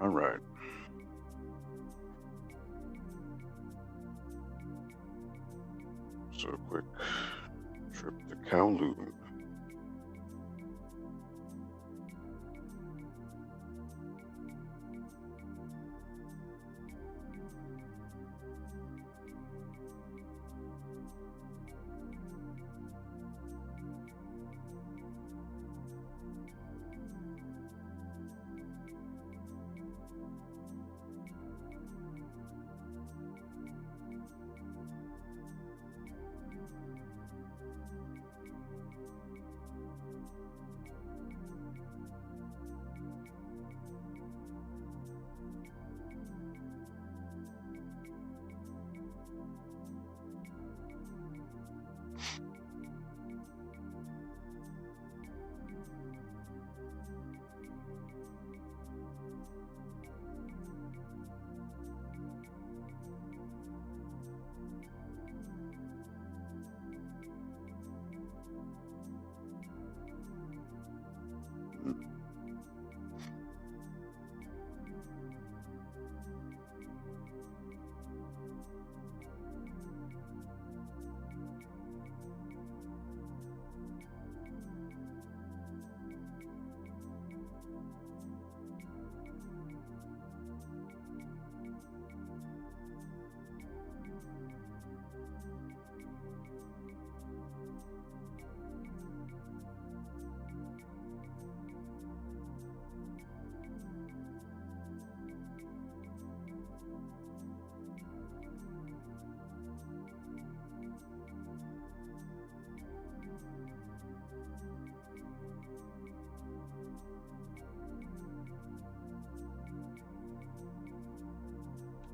All right. So a quick trip to Kowloon.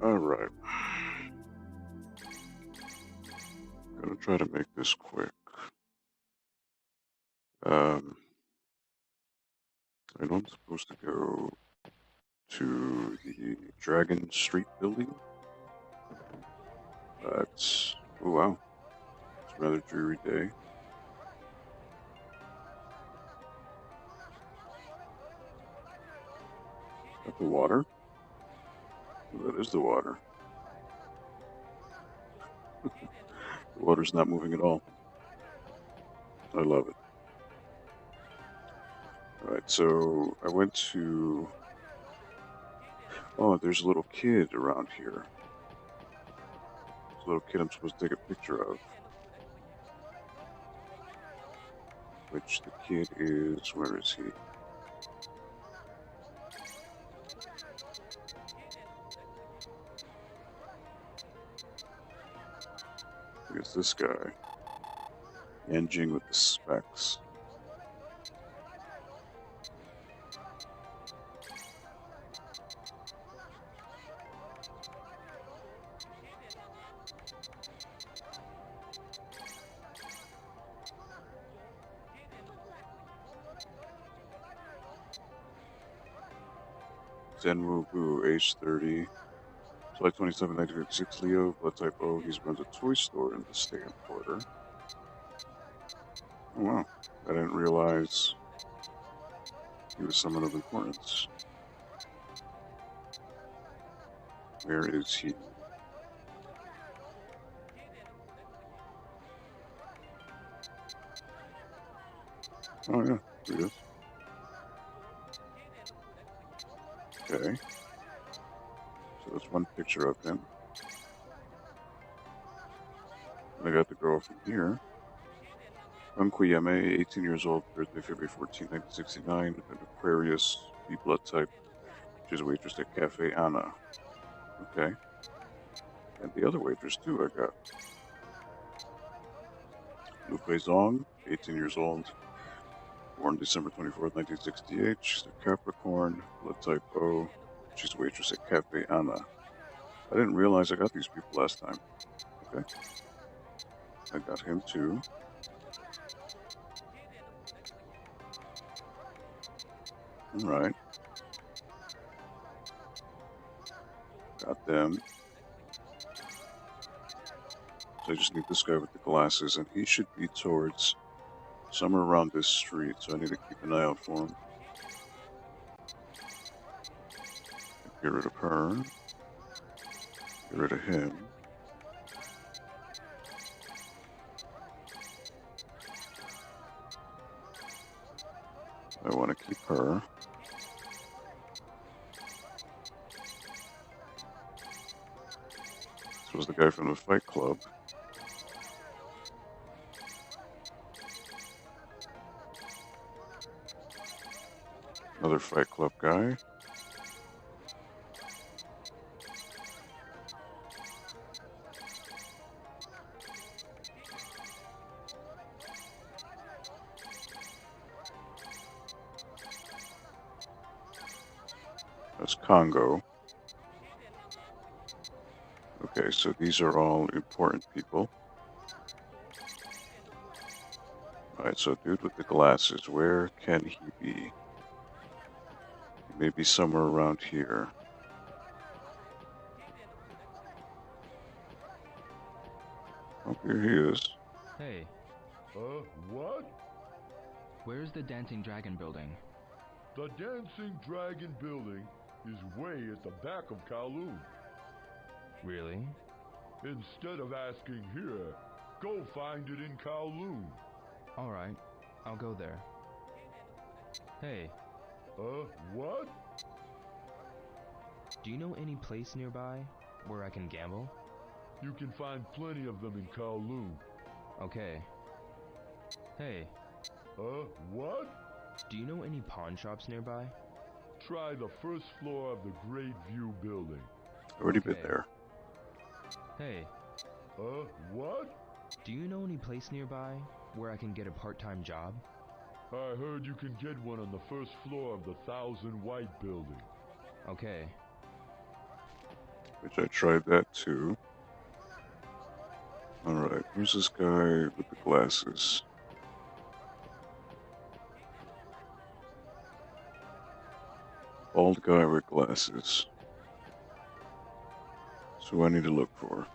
All right. Gonna try to make this quick. Um, I know I'm supposed to go to the Dragon Street building, but oh wow, it's a rather dreary day. Is that the water? Well, that is the water. The water's not moving at all. I love it. All right, so I went to. Oh, there's a little kid around here. There's a little kid I'm supposed to take a picture of. Which the kid is. Where is he? I guess this guy. Yanjing with the specs. Shenmue, age 30. July 27, 1956, Leo, blood type O. He runs a toy store in the Stamp Quarter. Oh wow, I didn't realize he was someone of importance. Where is he? Oh yeah, here he is. Okay. So there's one picture of him. And I got the girl from here. Yame, 18 years old, birthday February 14, 1969, an Aquarius, B blood type. She's a waitress at Cafe Anna. Okay. And the other waitress, too, I got. Lupe Zong, 18 years old, born December 24th, 1968. She's a Capricorn, blood type O. She's a waitress at Cafe Anna. I didn't realize I got these people last time. Okay. I got him, too. Alright. Got them. So I just need this guy with the glasses, and he should be towards somewhere around this street, so I need to keep an eye out for him. Get rid of her. Get rid of him. I want to keep her. This was the guy from the Fight Club. Another Fight Club guy. That's Congo. Okay, so these are all important people. Alright, so dude with the glasses, where can he be? He may be somewhere around here. Oh, here he is. Hey, What? where's the Dancing Dragon building? The Dancing Dragon building is way at the back of Kowloon. Really? Instead of asking here, go find it in Kowloon. Alright, I'll go there. Hey, What? do you know any place nearby where I can gamble? You can find plenty of them in Kowloon. Okay. Hey, What? do you know any pawn shops nearby? Try the first floor of the Great View building. Already been Okay. there. Hey, What? do you know any place nearby where I can get a part-time job? I heard you can get one on the first floor of the 1000 White building. Okay. Which I tried that too. Alright, who's this guy with the glasses? Bald guy with glasses. That's who I need to look for.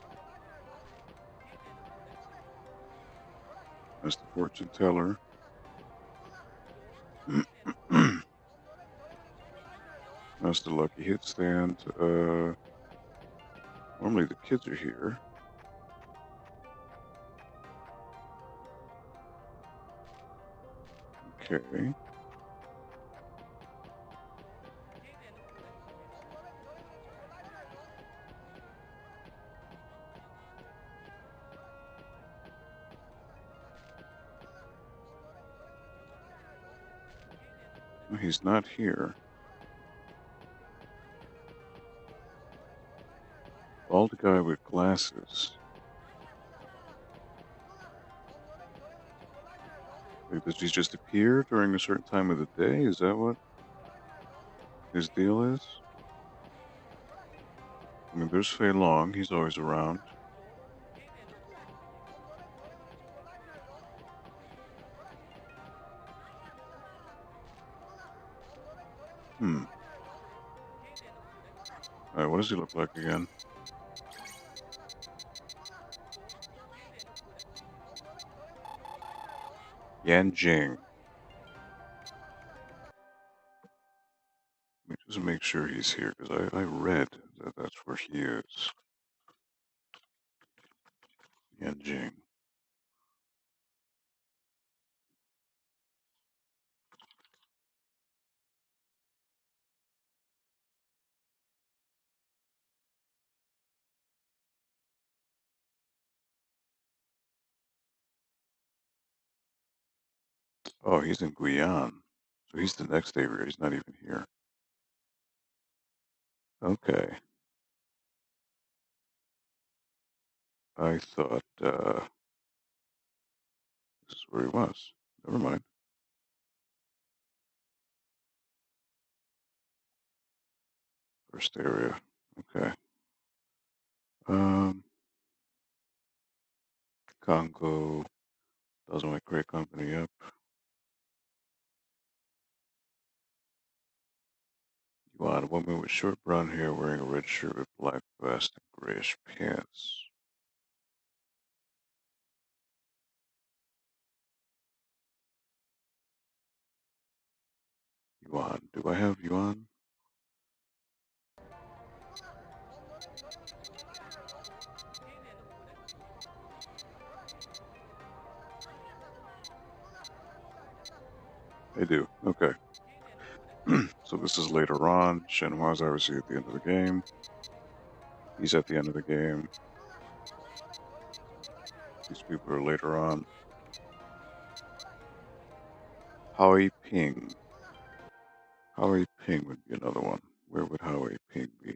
That's the fortune teller. That's the lucky hit stand. Normally the kids are here. Okay. No, he's not here. Bald guy with glasses. Like, does he just appear during a certain time of the day? Is that what his deal is? I mean, there's Fei Long. He's always around. Alright, what does he look like again? Yan Jing. Let me just make sure he's here, because I read that that's where he is. Yan Jing. Oh, he's in Guyana. So he's the next area. He's not even here. Okay. I thought this is where he was. Never mind. First area. Okay. Congo. Doesn't wake great company up. Yuan, a woman with short brown hair wearing a red shirt with black vest and grayish pants. Yuan. Do I have Yuan? I do. Okay. So this is later on. Shenmue's obviously at the end of the game. He's at the end of the game. These people are later on. Howie Ping. Howie Ping would be another one. Where would Howie Ping be?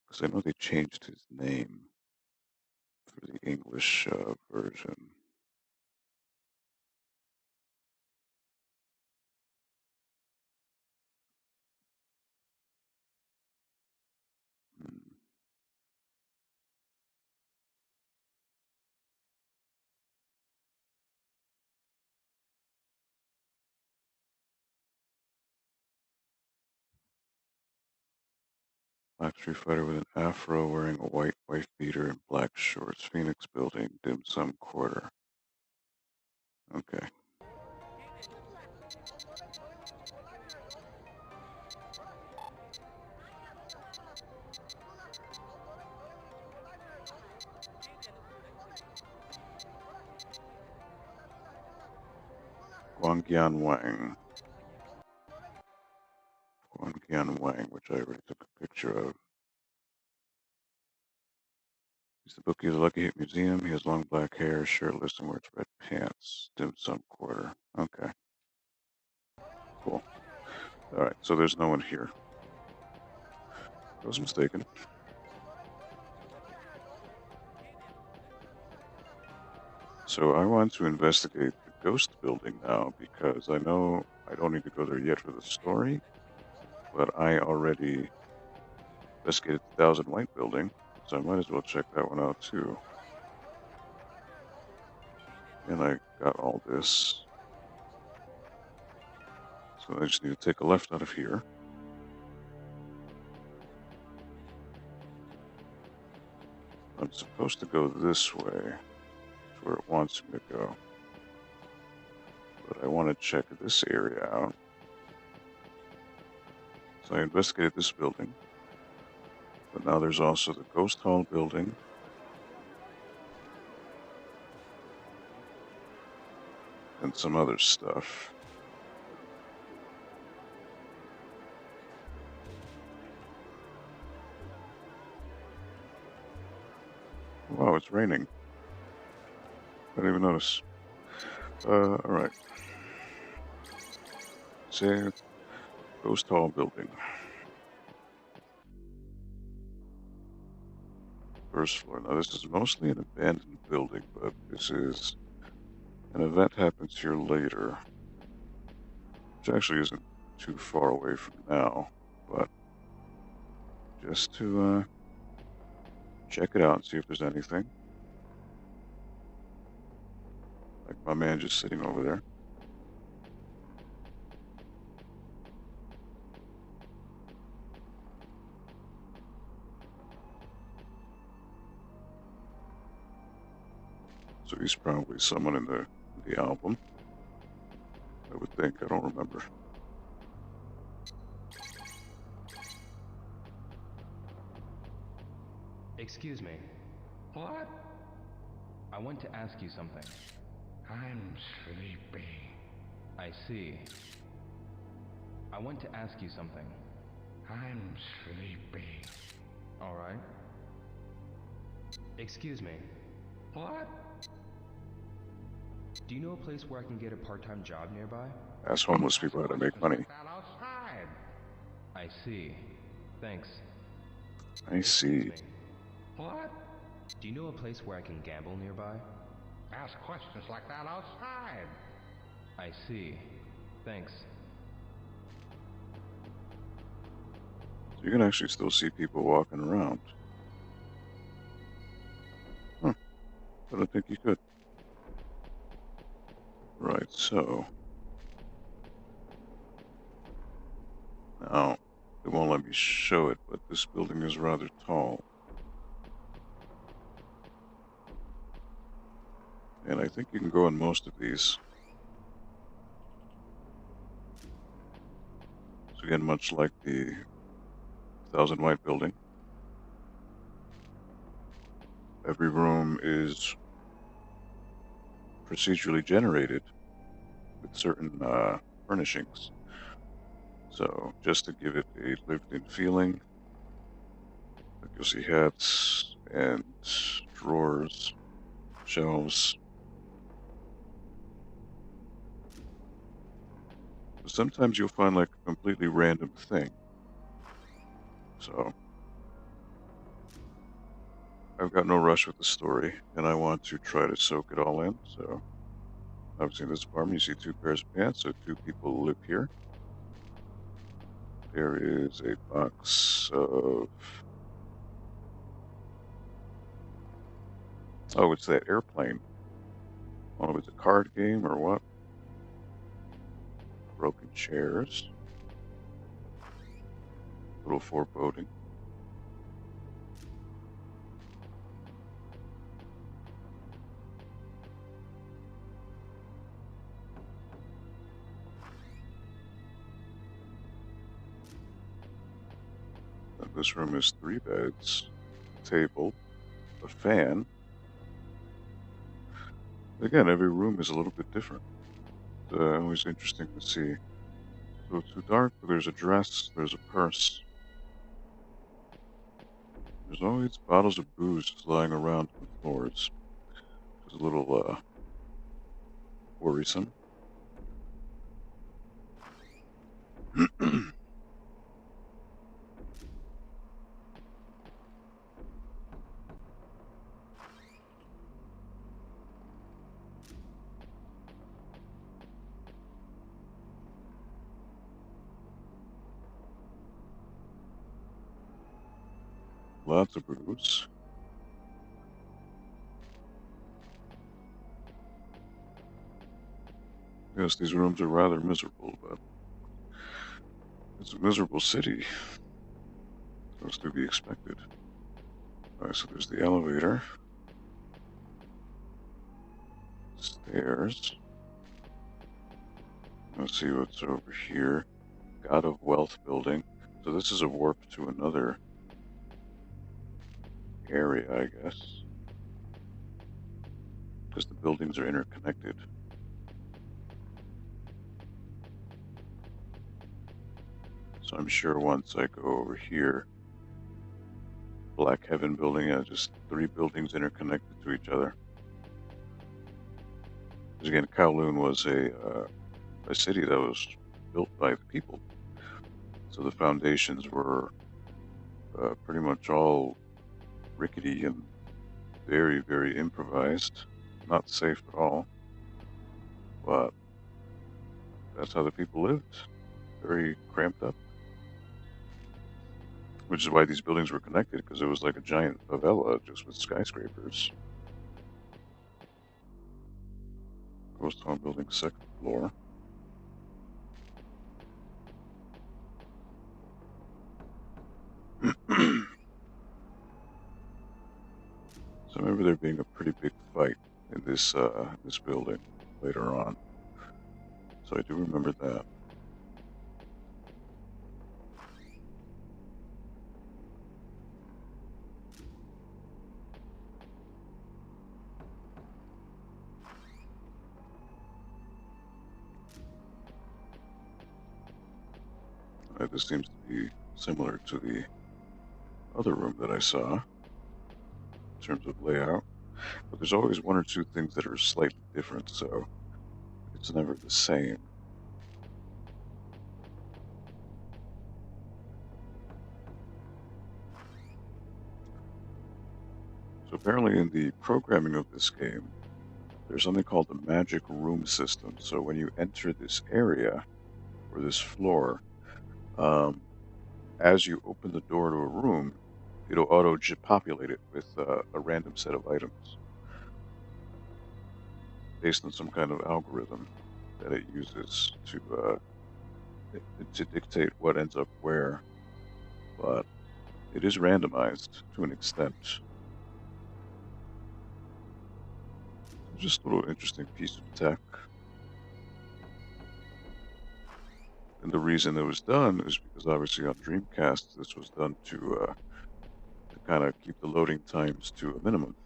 Because I know they changed his name for the English version. Hmm. Black Street Fighter with an afro wearing a white wife beater and black shorts. Phoenix Building, Dim Sum Quarter. Okay. Guangyan Wang. Guangyan Wang, which I already took a picture of. He's the bookie of the Lucky Hit Museum. He has long black hair, shirtless, and wears red pants. Dim Sum Quarter. Okay. Cool. Alright, so there's no one here. I was mistaken. So I want to investigate the ghost building now because I know I don't need to go there yet for the story, but I already investigated the Thousand White building, so I might as well check that one out too. And I got all this. So I just need to take a left out of here. I'm supposed to go this way. It's where it wants me to go. But I want to check this area out. So I investigated this building. But now there's also the Ghost Hall building. And some other stuff. Wow, it's raining. I didn't even notice. Alright. Say Ghost Hall building. First floor. Now this is mostly an abandoned building, but this is an event happens here later. Which actually isn't too far away from now, but just to check it out and see if there's anything. Like my man just sitting over there. So he's probably someone in the album. I would think. I don't remember. Excuse me. What? I want to ask you something. I'm sleepy. I see. I want to ask you something. I'm sleepy. All right. Excuse me. What? Do you know a place where I can get a part-time job nearby? Ask homeless people how to make money. Outside. I see. Thanks. I see. Excuse me. What? Do you know a place where I can gamble nearby? Ask questions like that outside. I see. Thanks. So you can actually still see people walking around. Huh. I don't think you could. Right, so. Now, it won't let me show it, but this building is rather tall. And I think you can go in most of these. So again, much like the Thousand White building, every room is procedurally generated with certain furnishings. So just to give it a lived-in feeling, like you'll see hats and drawers, shelves. Sometimes you'll find like a completely random thing. So I've got no rush with the story, and I want to try to soak it all in. So obviously in this apartment, you see 2 pairs of pants, so 2 people live here. There is a box of... Oh, it's that airplane. I don't know if it's a card game or what. Broken chairs. Little foreboding. And this room is 3 beds, a table, a fan. Again, every room is a little bit different. It's always interesting to see. So it's too dark, but there's a dress, there's a purse. There's always bottles of booze lying around on the floors. It's a little, worrisome. Lots of booze. Yes, these rooms are rather miserable, but it's a miserable city. So it's to be expected. Alright, so there's the elevator. Stairs. Let's see what's over here. God of Wealth building. So this is a warp to another area, I guess. Because the buildings are interconnected. So I'm sure once I go over here, Black Heaven building has just 3 buildings interconnected to each other. Because again, Kowloon was a city that was built by the people. So the foundations were pretty much all rickety and very, very improvised. Not safe at all. But that's how the people lived. Very cramped up. Which is why these buildings were connected, because it was like a giant favela just with skyscrapers. Ghost Town building, 2nd floor. So I remember there being a pretty big fight in this building later on. So I do remember that. This seems to be similar to the other room that I saw in terms of layout, but there's always 1 or 2 things that are slightly different, so it's never the same. So apparently in the programming of this game, there's something called the magic room system. So when you enter this area, or this floor, as you open the door to a room, it'll auto-populate it with a random set of items based on some kind of algorithm that it uses to dictate what ends up where. But it is randomized to an extent. Just a little interesting piece of tech. And the reason it was done is because obviously on Dreamcast, this was done to kind of keep the loading times to a minimum.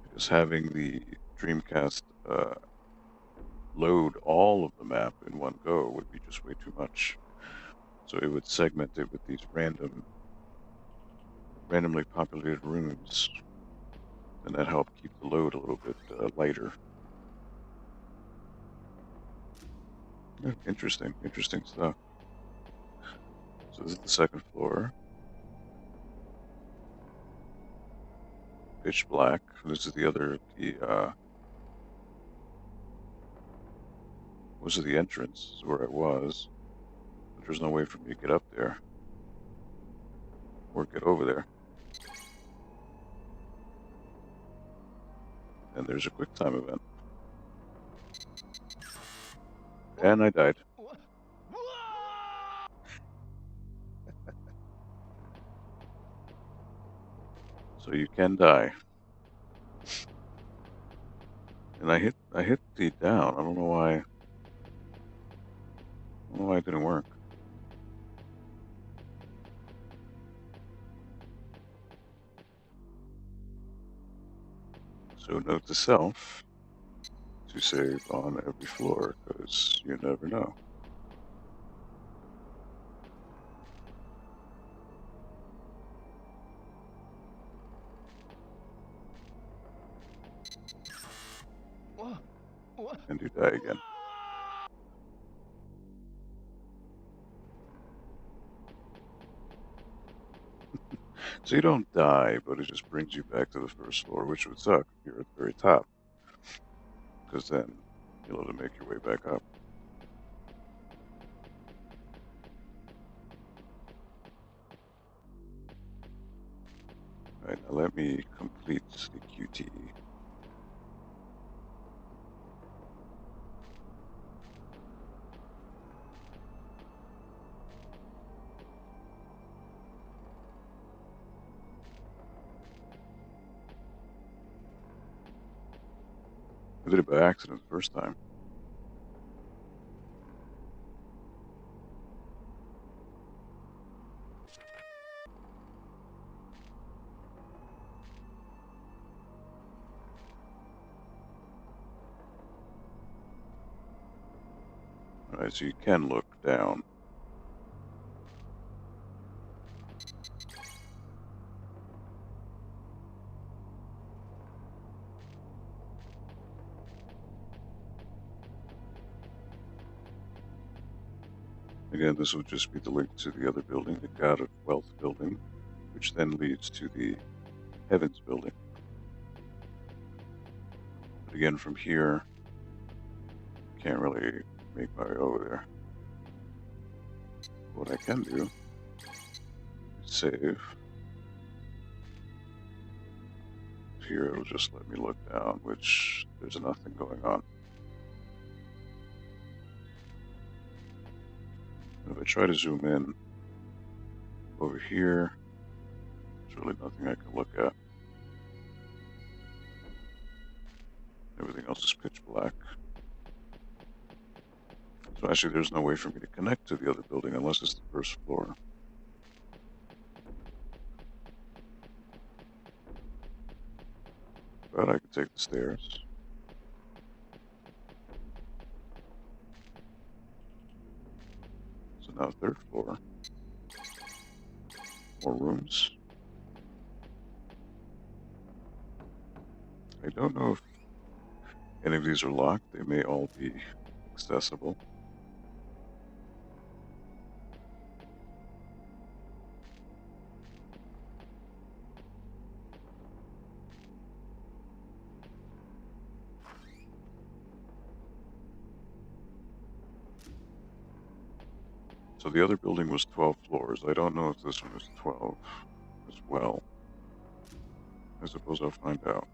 Because having the Dreamcast load all of the map in one go would be just way too much. So it would segment it with these randomly populated rooms, and that helped keep the load a little bit lighter. Yeah, interesting stuff. So this is the second floor. Pitch black. This is the other, this is the entrance where I was, but there's no way for me to get up there or get over there. And there's a quick time event. And I died. So you can die. And I hit the down. I don't know why. I don't know why it didn't work. So note to self to save on every floor, because you never know. And you die again. So you don't die, but it just brings you back to the first floor, which would suck if you're at the very top, because then you'll have to make your way back up. Alright, now let me complete the QT. I did it by accident the first time. Alright, so you can look down. Again, this will just be the link to the other building, the God of Wealth building, which then leads to the Heavens building. But again, from here, can't really make my way over there. What I can do is save. Here it'll just let me look down, which there's nothing going on. If I try to zoom in over here, there's really nothing I can look at. Everything else is pitch black. So actually there's no way for me to connect to the other building unless it's the first floor. But I can take the stairs. So now third floor. More rooms. I don't know if any of these are locked. They may all be accessible. So the other building was 12 floors. I don't know if this one is 12 as well. I suppose I'll find out.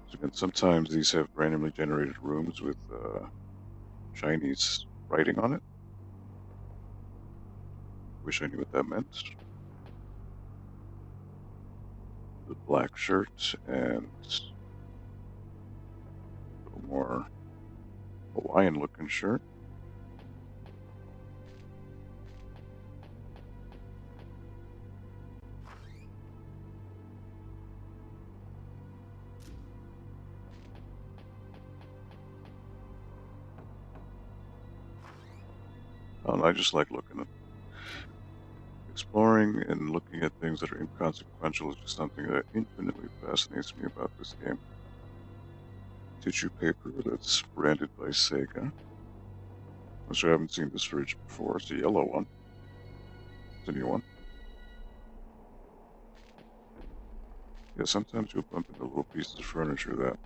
So again, sometimes these have randomly generated rooms with Chinese writing on it. Wish I knew what that meant. The black shirt and a little more Hawaiian looking shirt. I don't know, I just like looking at exploring and looking at things that are inconsequential is just something that infinitely fascinates me about this game. Tissue paper that's branded by Sega. Which I haven't seen this fridge before. It's a yellow one. It's a new one. Yeah, sometimes you'll bump into little pieces of furniture that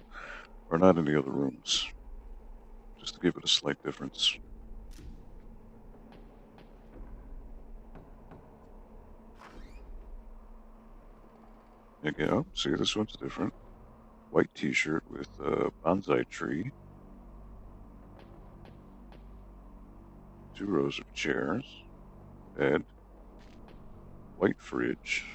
are not in the other rooms, just to give it a slight difference. Again, oh, see, this one's different. White t-shirt with a bonsai tree. 2 rows of chairs. Bed. White fridge.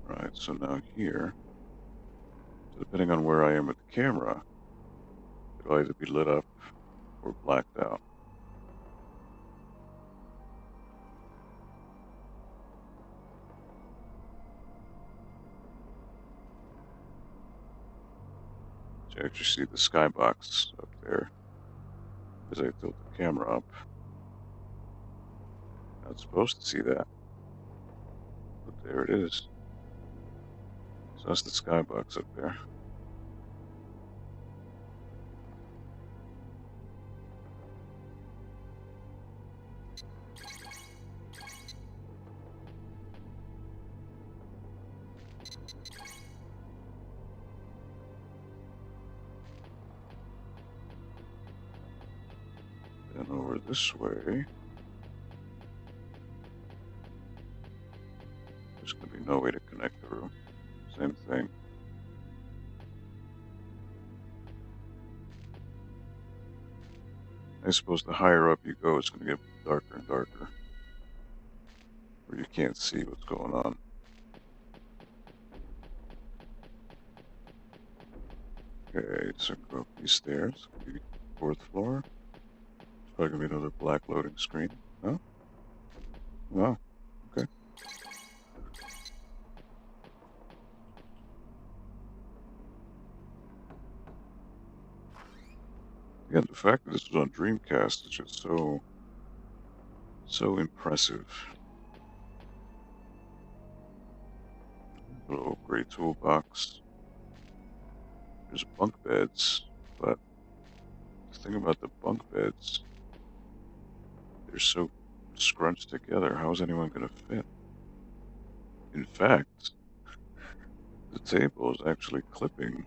Right, so now here, so depending on where I am with the camera, it'll either be lit up or blacked out. So you actually see the skybox up there as I tilt the camera up. Not supposed to see that, but there it is. So that's the skybox up there. Then over this way, there's going to be no way to connect the room. Same thing. I suppose the higher up you go, it's going to get darker and darker, where you can't see what's going on. Okay, so go up these stairs. 4th floor. It's probably going to be another black loading screen. Oh? Wow. Okay. Again, the fact that this was on Dreamcast is just so impressive. Little gray toolbox. There's bunk beds, but the thing about the bunk beds, they're so scrunched together. How is anyone going to fit? In fact, the table is actually clipping,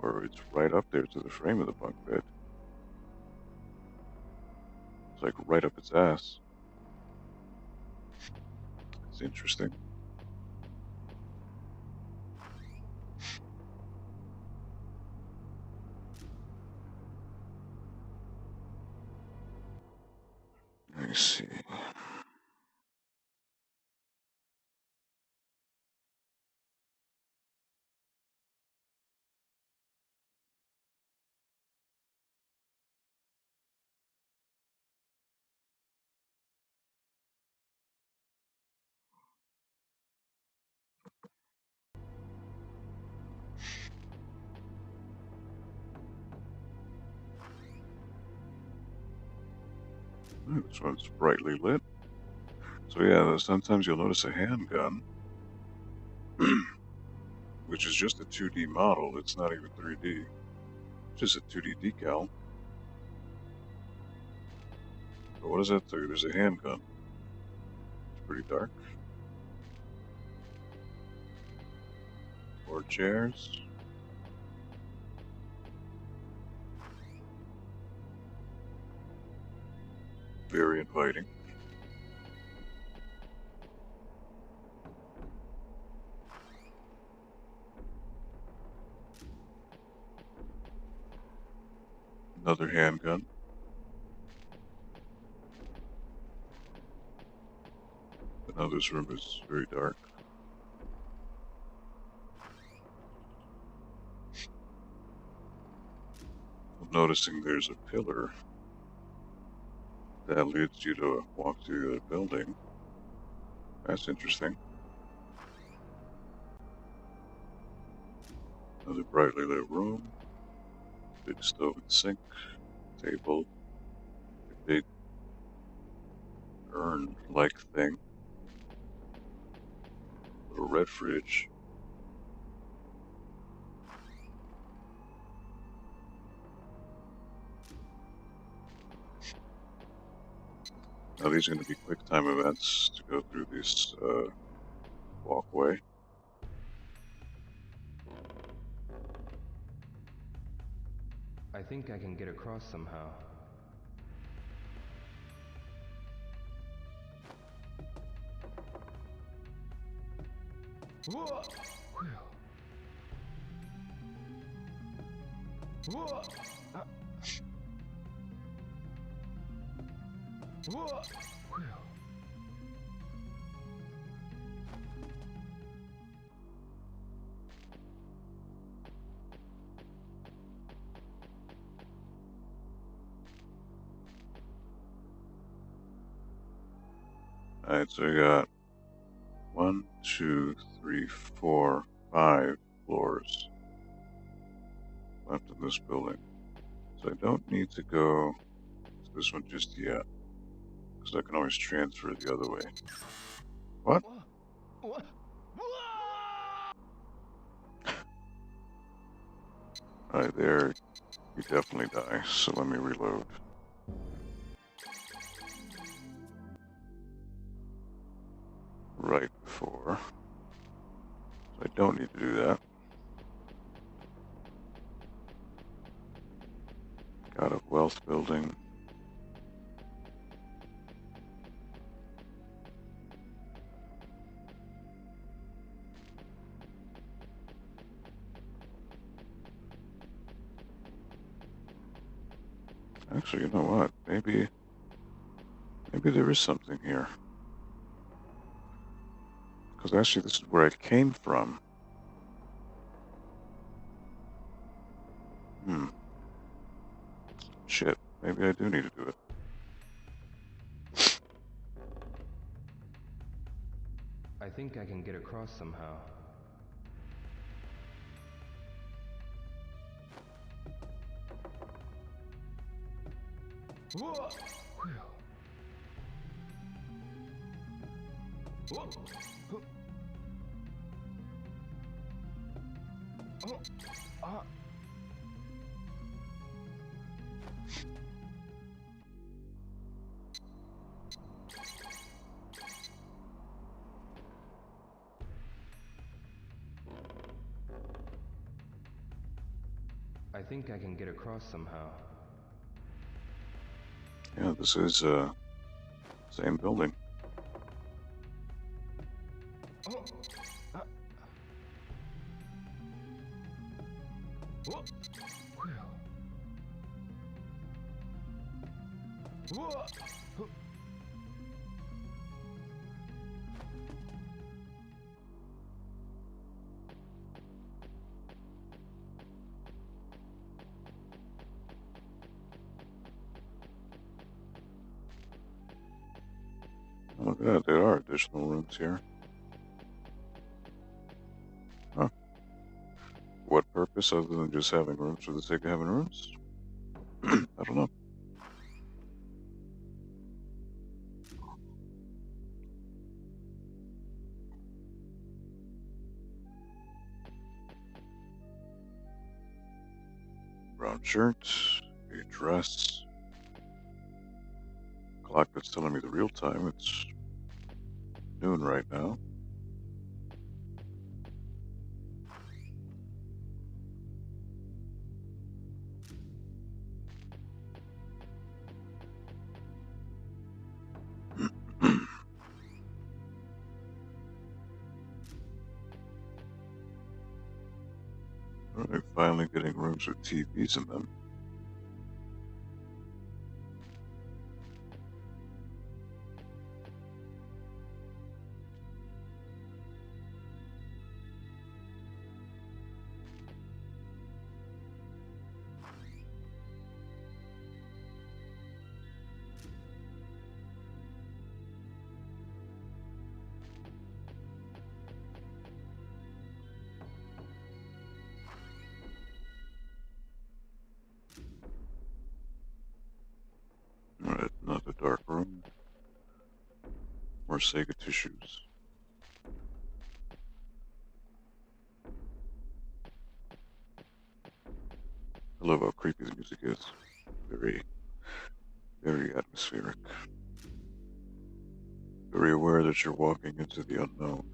or it's right up there to the frame of the bunk bed. It's like right up its ass. It's interesting. Let me see. This one's brightly lit. So yeah, sometimes you'll notice a handgun, which is just a 2D model. It's not even 3D. It's just a 2D decal. But what does that tell you? There's a handgun. It's pretty dark. 4 chairs. Very inviting. Another handgun. But now this room is very dark. I'm noticing there's a pillar that leads you to walk through the building. That's interesting. Another brightly lit room. Big stove and sink. Table. A big urn-like thing. Little red fridge. Now these are going to be quick time events to go through this walkway. I think I can get across somehow. Whoa! Whew. Whoa! Whoa! Whew. Alright, so we got 1, 2, 3, 4, 5 floors left in this building. So I don't need to go to this one just yet, because I can always transfer the other way. What? What? Alright, there, you definitely die, so let me reload. Right before. So I don't need to do that. Got a wealth building. Actually, you know what? Maybe there is something here. Because actually, this is where I came from. Shit. Maybe I do need to do it. I think I can get across somehow. Whoa! Whew. Whoa! Oh! Ah! I think I can get across somehow. Yeah, this is, same building. Oh! Ah! Whoa! Whew. Whoa! Oh, look at that, there are additional rooms here. Huh. What purpose other than just having rooms for the sake of having rooms? I don't know. Brown shirt, a dress. Clock that's telling me the real time. It's noon right now. Alright, finally getting rooms with TVs in them. More Sega tissues. I love how creepy the music is. Very, very atmospheric. Very aware that you're walking into the unknown.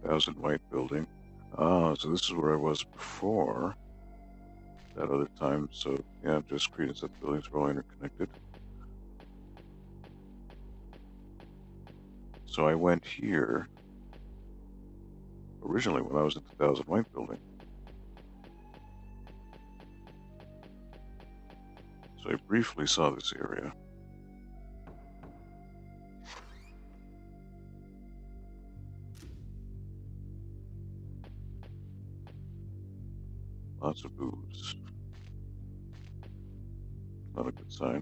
Thousand White Building. Ah, so this is where I was before. That other time, so yeah, just credence that the buildings were all interconnected. So I went here originally when I was at the Thousand White Building. So I briefly saw this area. Lots of booze. Not a good sign.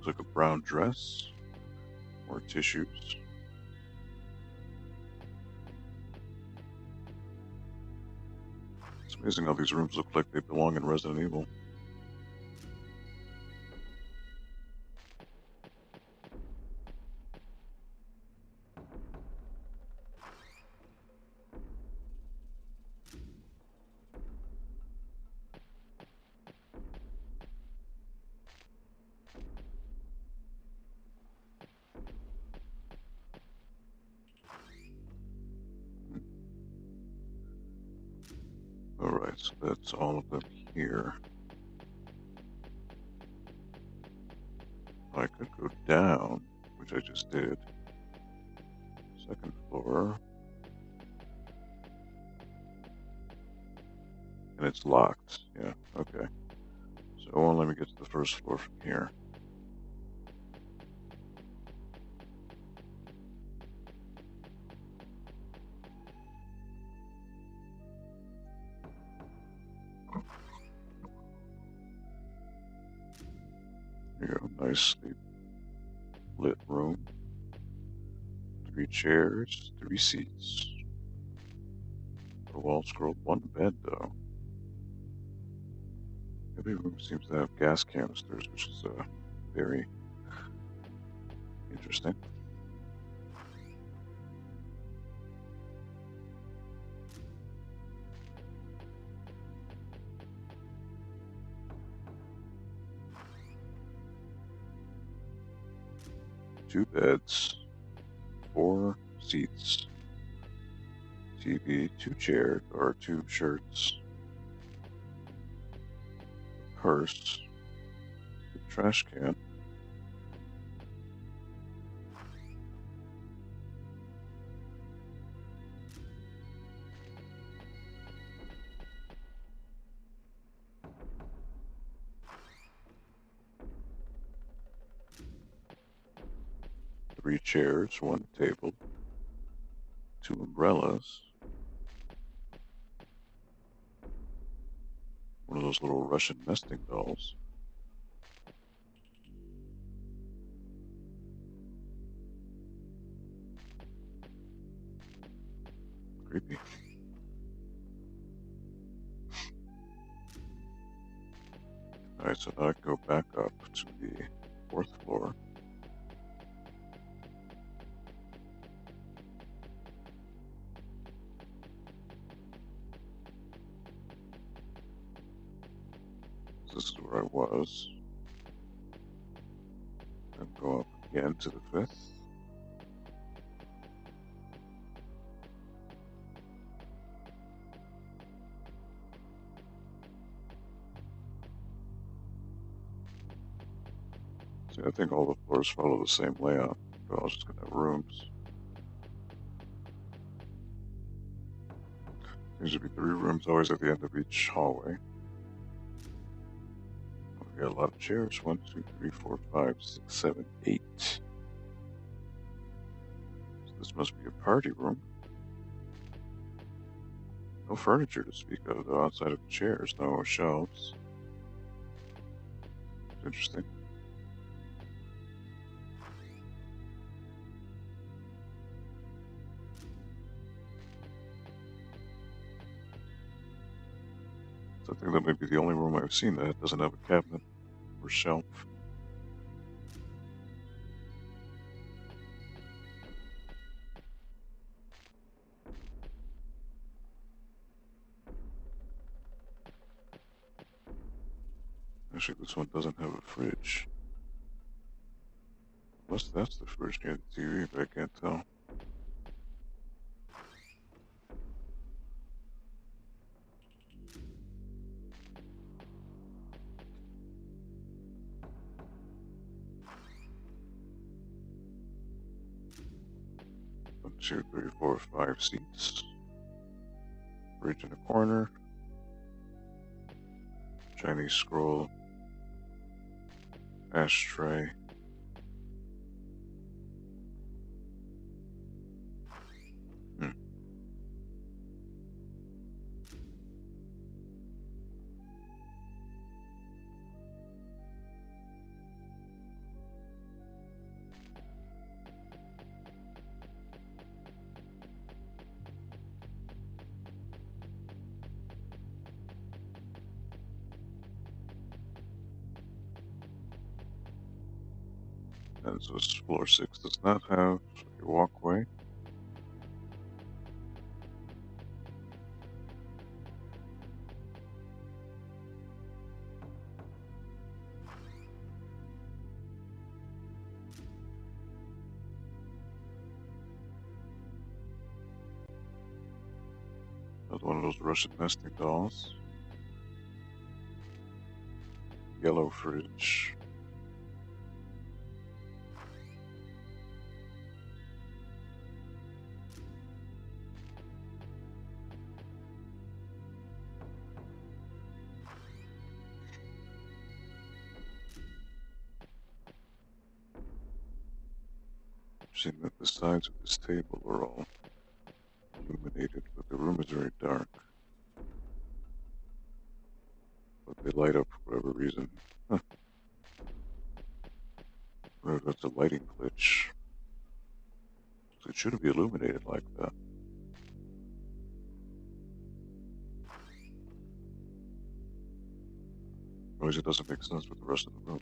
Looks like a brown dress. More tissues. It's amazing how these rooms look like they belong in Resident Evil. Alright, so that's all of them here. I could go down, which I just did. Second floor. And it's locked. Yeah, okay. So it won't let me get to the first floor from here. There you go, nicely lit room. 3 chairs, 3 seats. The wall scrolled, 1 bed though. Every room seems to have gas canisters, which is very interesting. Two beds, 4 seats, TV, 2 chairs, or 2 shirts, a purse, a trash can, three chairs, 1 table, 2 umbrellas, one of those little Russian nesting dolls. Creepy. Alright, so now I can go back up to the 4th floor. This is where I was. And go up again to the 5th. See, I think all the floors follow the same layout. They're all just gonna have rooms. Seems to be 3 rooms always at the end of each hallway. We got a lot of chairs. 1, 2, 3, 4, 5, 6, 7, 8. So this must be a party room. No furniture to speak of, though, outside of the chairs. No shelves. Interesting. So I think that may be the only room I've seen that doesn't have a cabinet or shelf. Actually, this one doesn't have a fridge. Unless that's the fridge near the TV, but I can't tell. One, two, three, four, 5 seats. Fridge in the corner. Chinese scroll. Ashtray. And so floor 6 does not have a walkway. Another one of those Russian nesting dolls. Yellow fridge. Seeing that the sides of this table are all illuminated, but the room is very dark. But they light up for whatever reason. Huh. Wonder if that's a lighting glitch. So it shouldn't be illuminated like that. Otherwise it doesn't make sense with the rest of the room.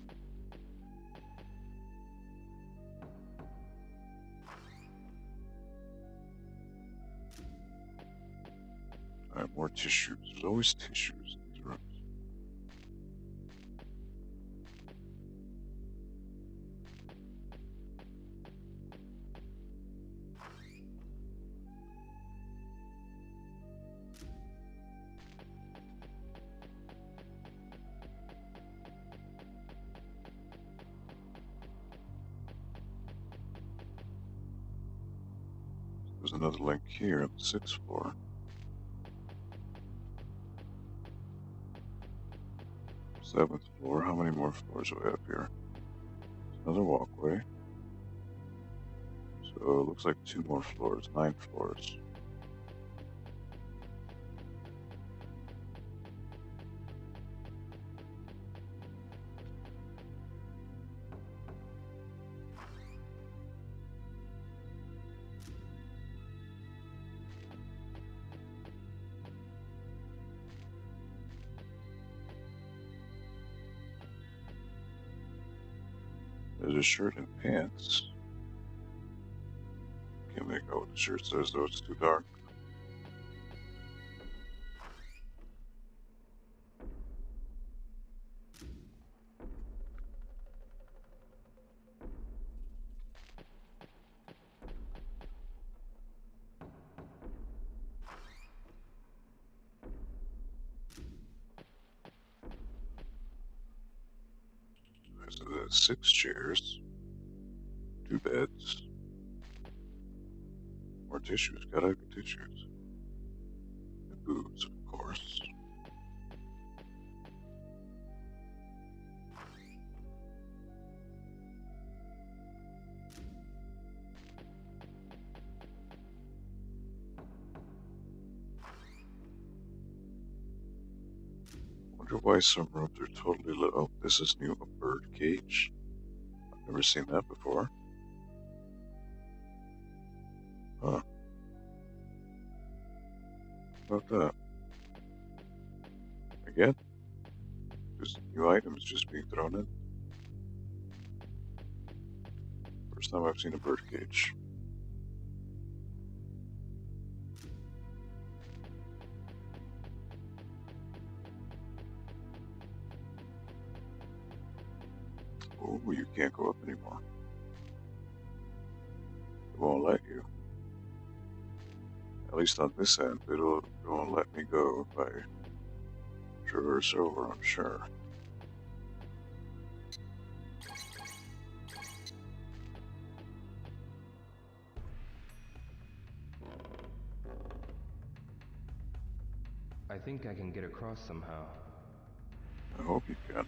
Alright, more tissues. There's always tissues in these rooms. There's another link here on the 6th floor. Seventh floor. How many more floors do we have here? Another walkway. So it looks like 2 more floors, 9 floors. There's a shirt and pants. Can't make out what the shirt says though, it's too dark. So that's 6 chairs, 2 beds, more tissues, gotta have tissues. And boobs, of course. wonder why some rooms are totally lit. Oh, this is new. A bird cage. I've never seen that before. Huh. How about that? Again? Just new items just being thrown in. First time I've seen a bird cage. Oh, you can't go up anymore. It won't let you. At least on this end, it won't let me go if I traverse over, I'm sure. I think I can get across somehow. I hope you can.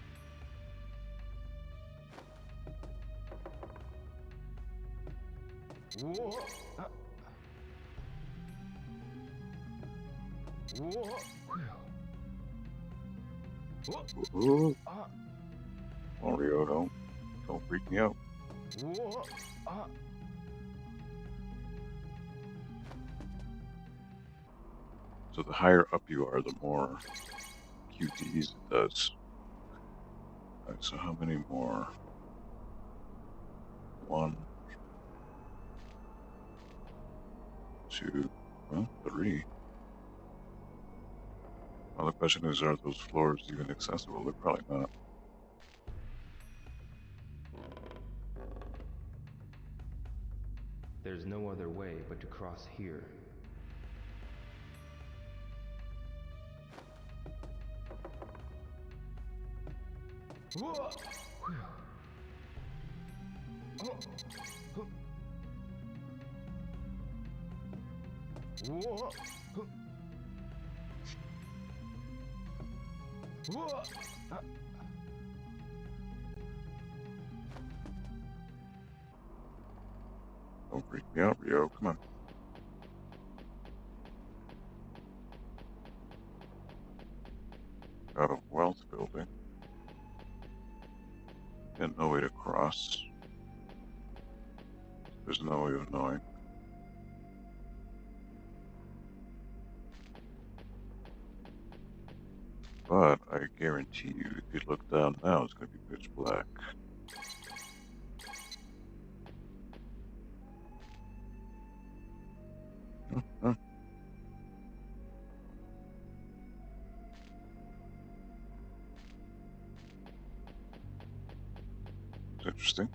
Whoa! Whoa! Whoa! Ooh. Mario, don't freak me out. Whoa! So the higher up you are, the more QTEs it does. Alright, so how many more? 1, 2, well, 3. Well, the question is, are those floors even accessible? They're probably not. There's no other way but to cross here. Whoa! Whoa! Whoa! Don't freak me out, Rio. Come on. Got a wealth building. And no way to cross. There's no way of knowing. But I guarantee you, if you look down now, it's going to be pitch black. Huh. It's interesting.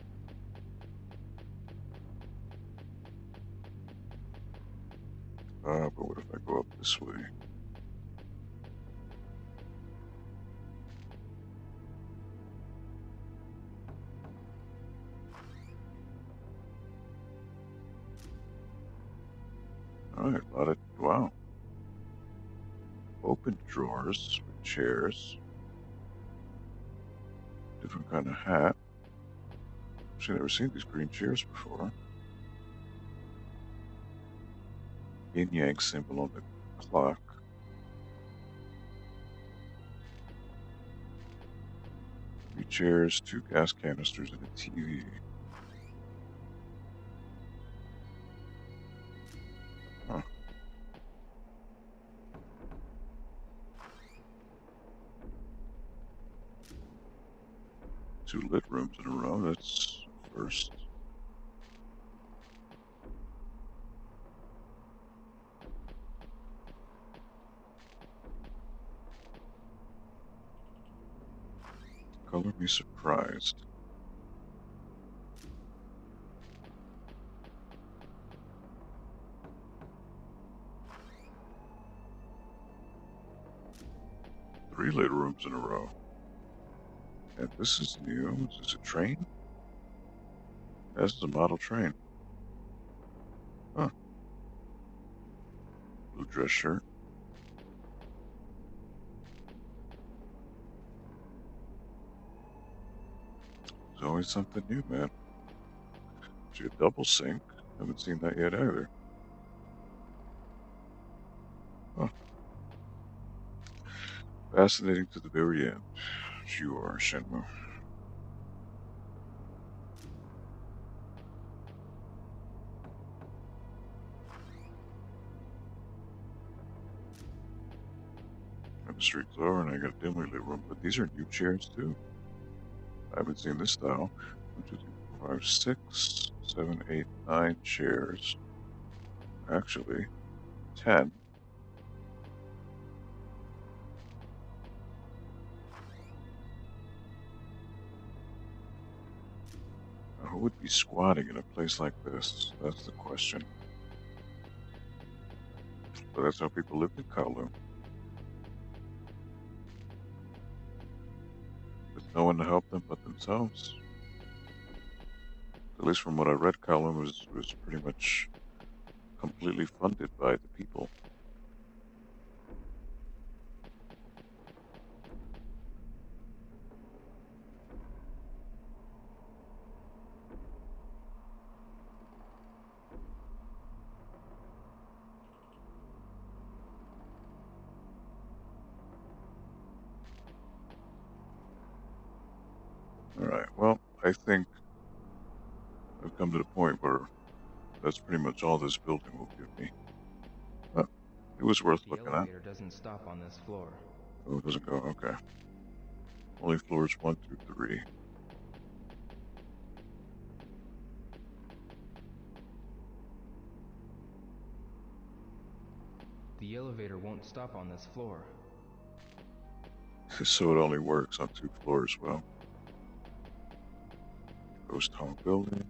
But what if I go up this way? Alright, a lot of, wow. Open drawers with chairs. Different kind of hat. Actually, never seen these green chairs before. Yin Yang symbol on the clock. Three chairs, 2 gas canisters, and a TV. Huh. Two lit rooms in a row, that's first. Color me surprised. Three lit rooms in a row. And this is new. Is this a train? This is a model train. Huh. Blue dress shirt. There's always something new, man. Actually, a double sink. Haven't seen that yet either. Huh. Fascinating to the very end. You are, Shenmue. And the streets are, and I got a dimly lit room, but these are new chairs too. I haven't seen this style. 1, 2, 3, 4, 5, 6, 7, 8, 9 chairs. Actually, 10. Who would be squatting in a place like this? That's the question. But that's how people lived in Kowloon. With no one to help them but themselves. At least from what I read, Kowloon was pretty much completely funded by the people. Alright, well, I think I've come to the point where that's pretty much all this building will give me. But it was worth The looking at. elevator doesn't stop on this floor. Oh, it doesn't go? Okay. Only floors 1 through 3. The elevator won't stop on this floor. So it only works on 2 floors. Well, Ghost Town building.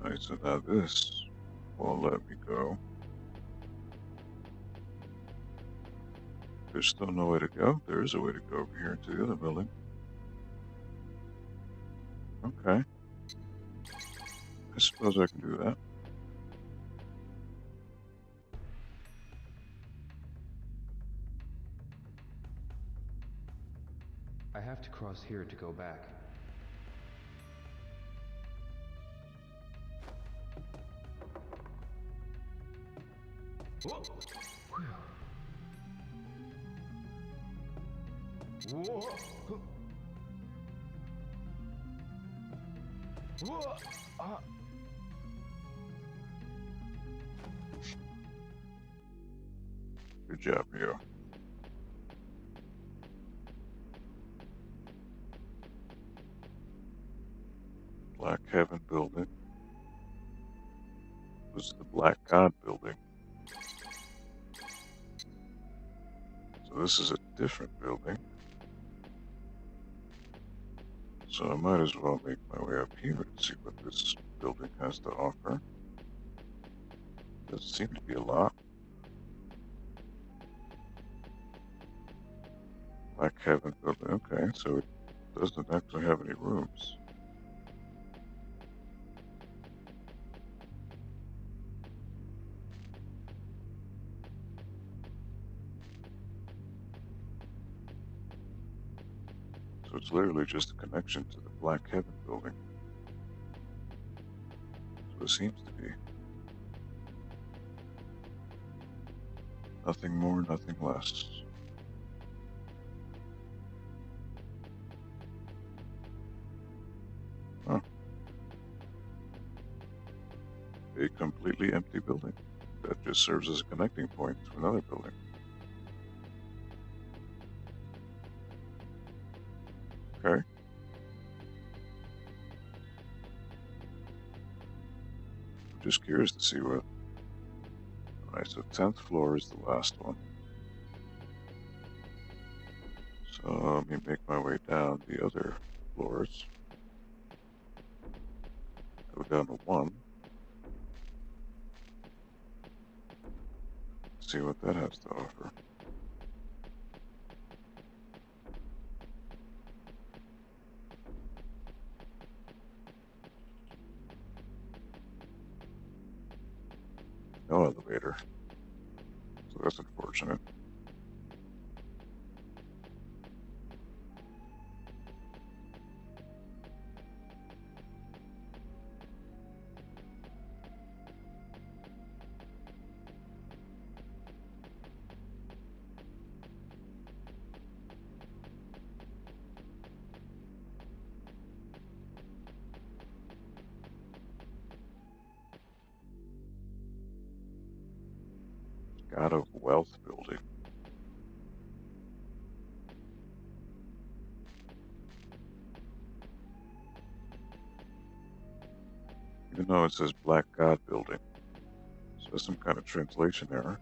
Alright, so now this won't let me go. There's still no way to go? There is a way to go over here into the other building. Okay. I suppose I can do that. I have to cross here to go back. Whoa. Whoa. Whoa. Good job, Rio. Black Heaven building. This is the Black God building. So this is a different building. So I might as well make my way up here and see what this building has to offer. Doesn't seem to be a lot. Black Heaven building. Okay, so it doesn't actually have any rooms. So it's literally just a connection to the Black Heaven building. So it seems to be. Nothing more, nothing less. Huh. A completely empty building that just serves as a connecting point to another building. Okay. I'm just curious to see what. Alright, so 10th floor is the last one. So let me make my way down the other floors. Go down to 1. See what that has to offer. No elevator. So that's unfortunate. God of Wealth building. Even though it says Black God building. So that's some kind of translation error.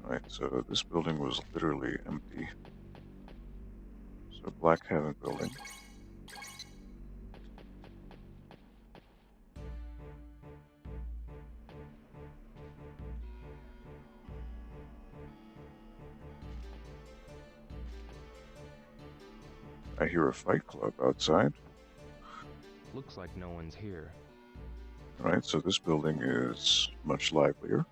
Alright, so this building was literally empty. So Black Heaven building. I hear a fight club outside. Looks like no one's here. Alright, so this building is much livelier.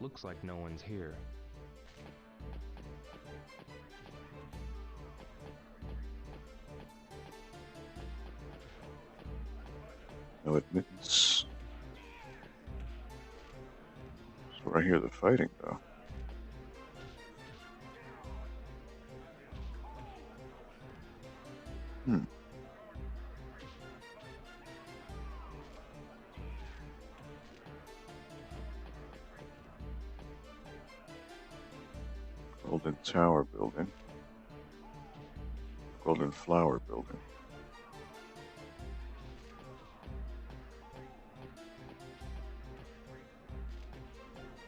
Looks like no one's here. No admittance. That's where I hear the fighting, though. Golden Tower building. Golden Flower building.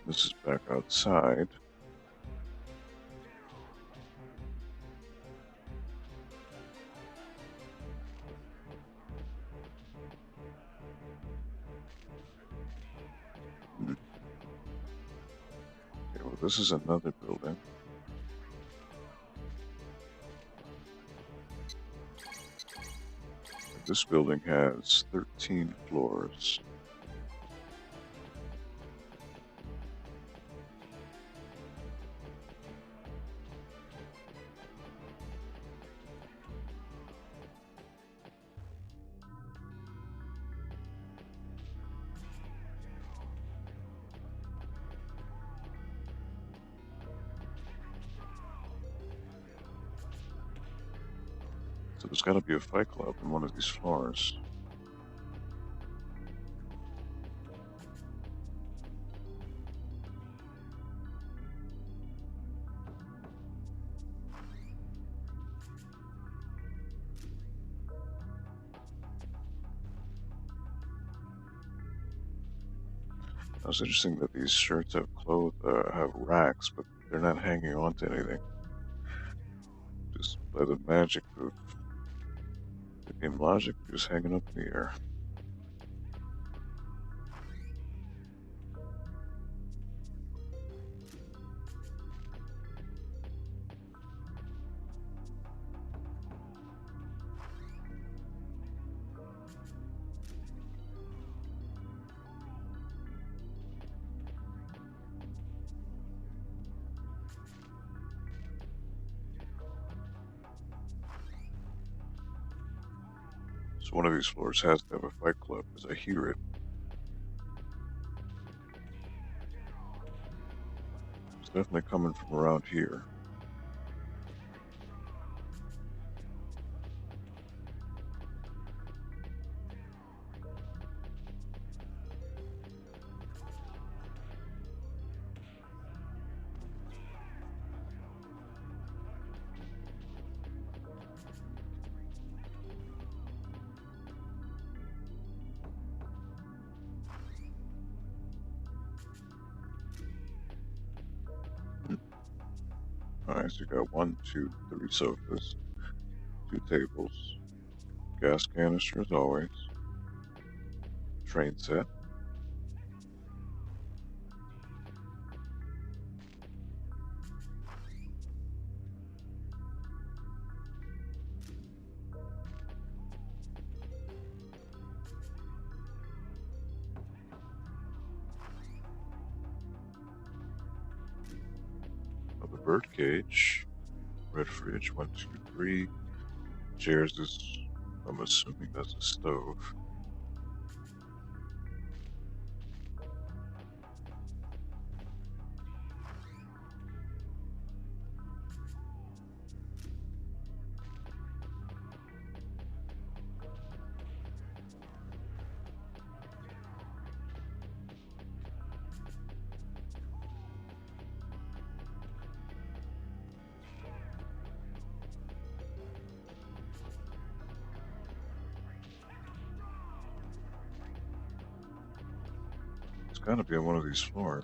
This is back outside. Okay, well, this is another building. This building has 13 floors. So there's got to be a fight club in one of these floors. Now, it's interesting that these shirts have have racks, but they're not hanging on to anything. Just by the magic of the game logic, they're just hanging up in the air. So one of these floors has to have a fight club, because I hear it. It's definitely coming from around here. Alright, so you got 1, 2, 3 sofas, 2 tables, gas canister as always, train set. The bird cage, red fridge, 1, 2, 3. Chairs is, I'm assuming that's a stove. gotta be on one of these floors.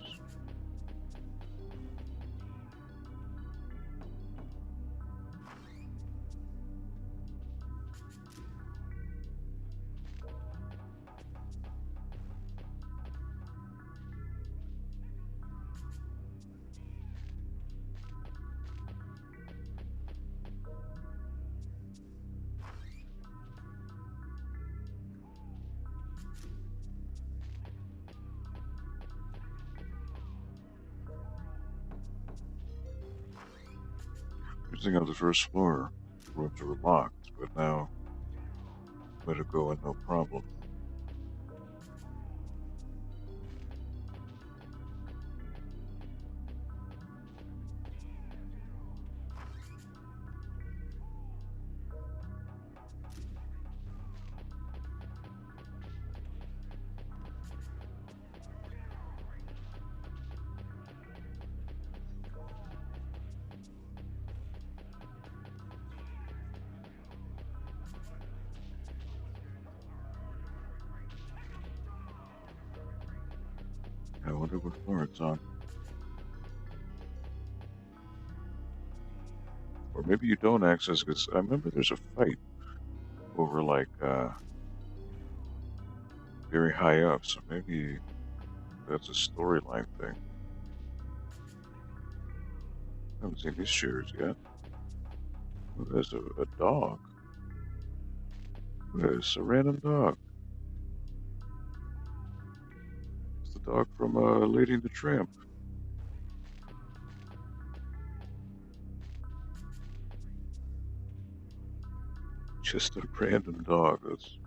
Everything on the first floor. Rooms were locked, but now let it go in no problem. I wonder what floor it's on. Or maybe you don't access, because I remember there's a fight over like very high up, so maybe that's a storyline thing. I haven't seen these chairs yet. Oh, there's a dog. There's a random dog. It's the dog from Lady and the Tramp. Just a random dog. That's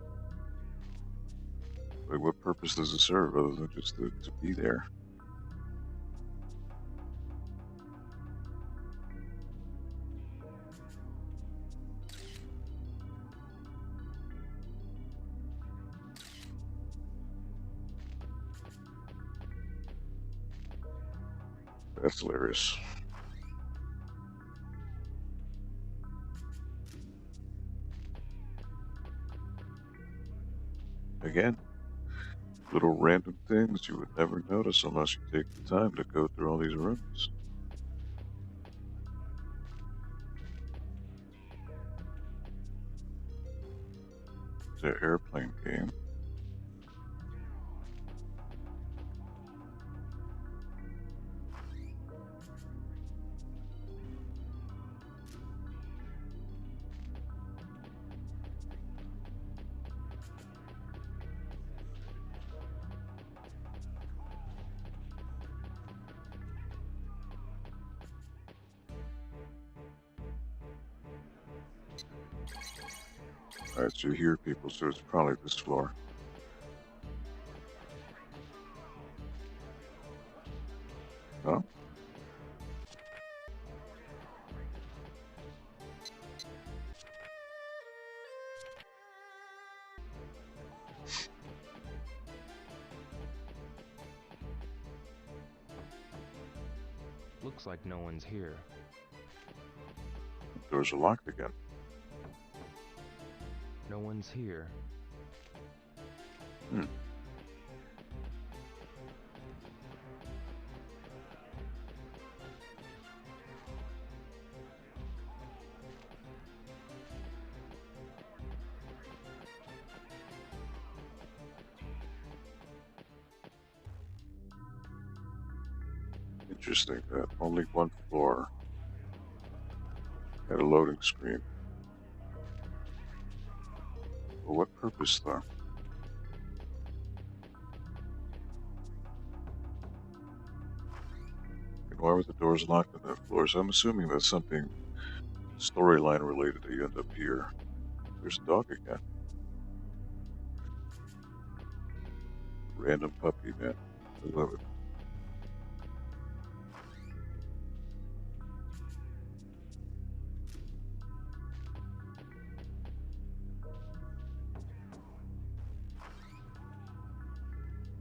like, what purpose does it serve other than just to be there? That's hilarious. Again, little random things you would never notice unless you take the time to go through all these rooms. It's an airplane game. Alright, so you hear people, so it's probably this floor. No? Looks like no one's here. The doors are locked again. No one's here. Hmm. Interesting that only one floor had a loading screen. For what purpose, though? And why were the doors locked on that floor? So I'm assuming that's something storyline related that you end up here. There's a dog again. Random puppy, man. I love it.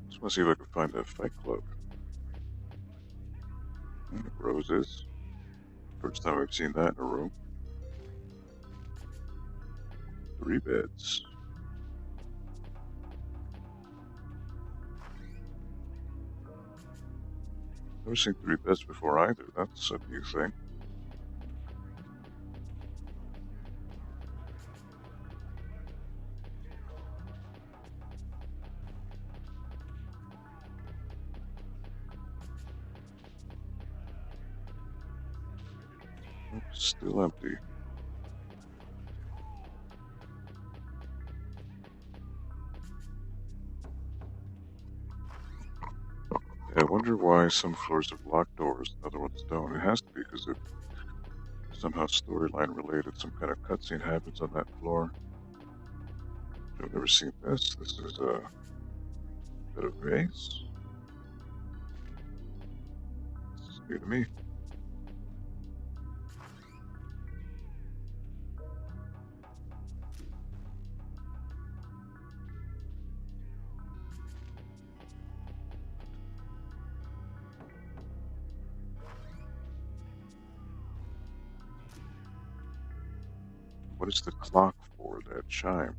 Just want to see if I can find that Fight Club. Roses. First time I've seen that in a room. 3 beds. Never seen 3 beds before either. That's a new thing. Still empty. Yeah, I wonder why some floors have locked doors and other ones don't. It has to be because it's somehow storyline related. Some kind of cutscene happens on that floor. I've never seen this. This is a bit of vase. This is new to me. What is the clock for, that chime?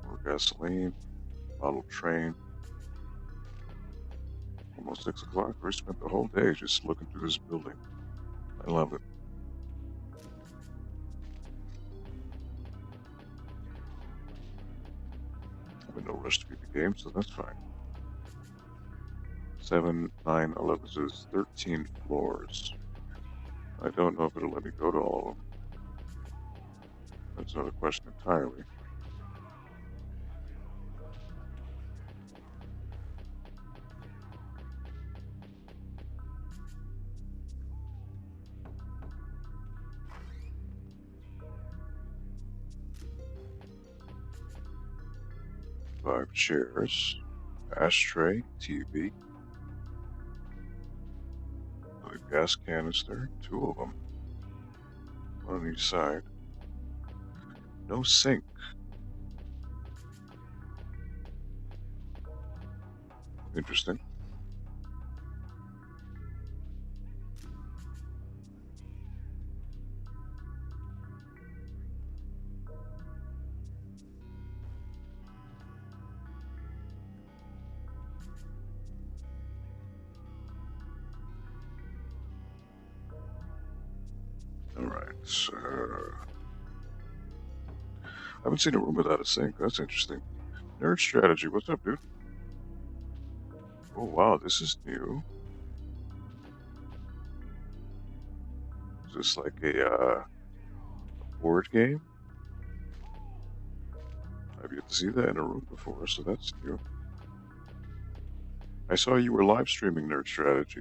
More gasoline, model train. Almost 6 o'clock. We spent the whole day just looking through this building. I love it. I'm in no rush to beat the game, so that's fine. 7, 9, 11, so it's 13 floors. I don't know if it'll let me go to all of them. That's another question entirely. Five chairs, ashtray, TV, a gas canister, 2 of them, one on each side. No sink. Interesting. Alright, I haven't seen a room without a sink. That's interesting. Nerd strategy. What's up, dude? Oh, wow, this is new. Is this like a board game? I've yet to see that in a room before, so that's new. I saw you were live streaming Nerd Strategy,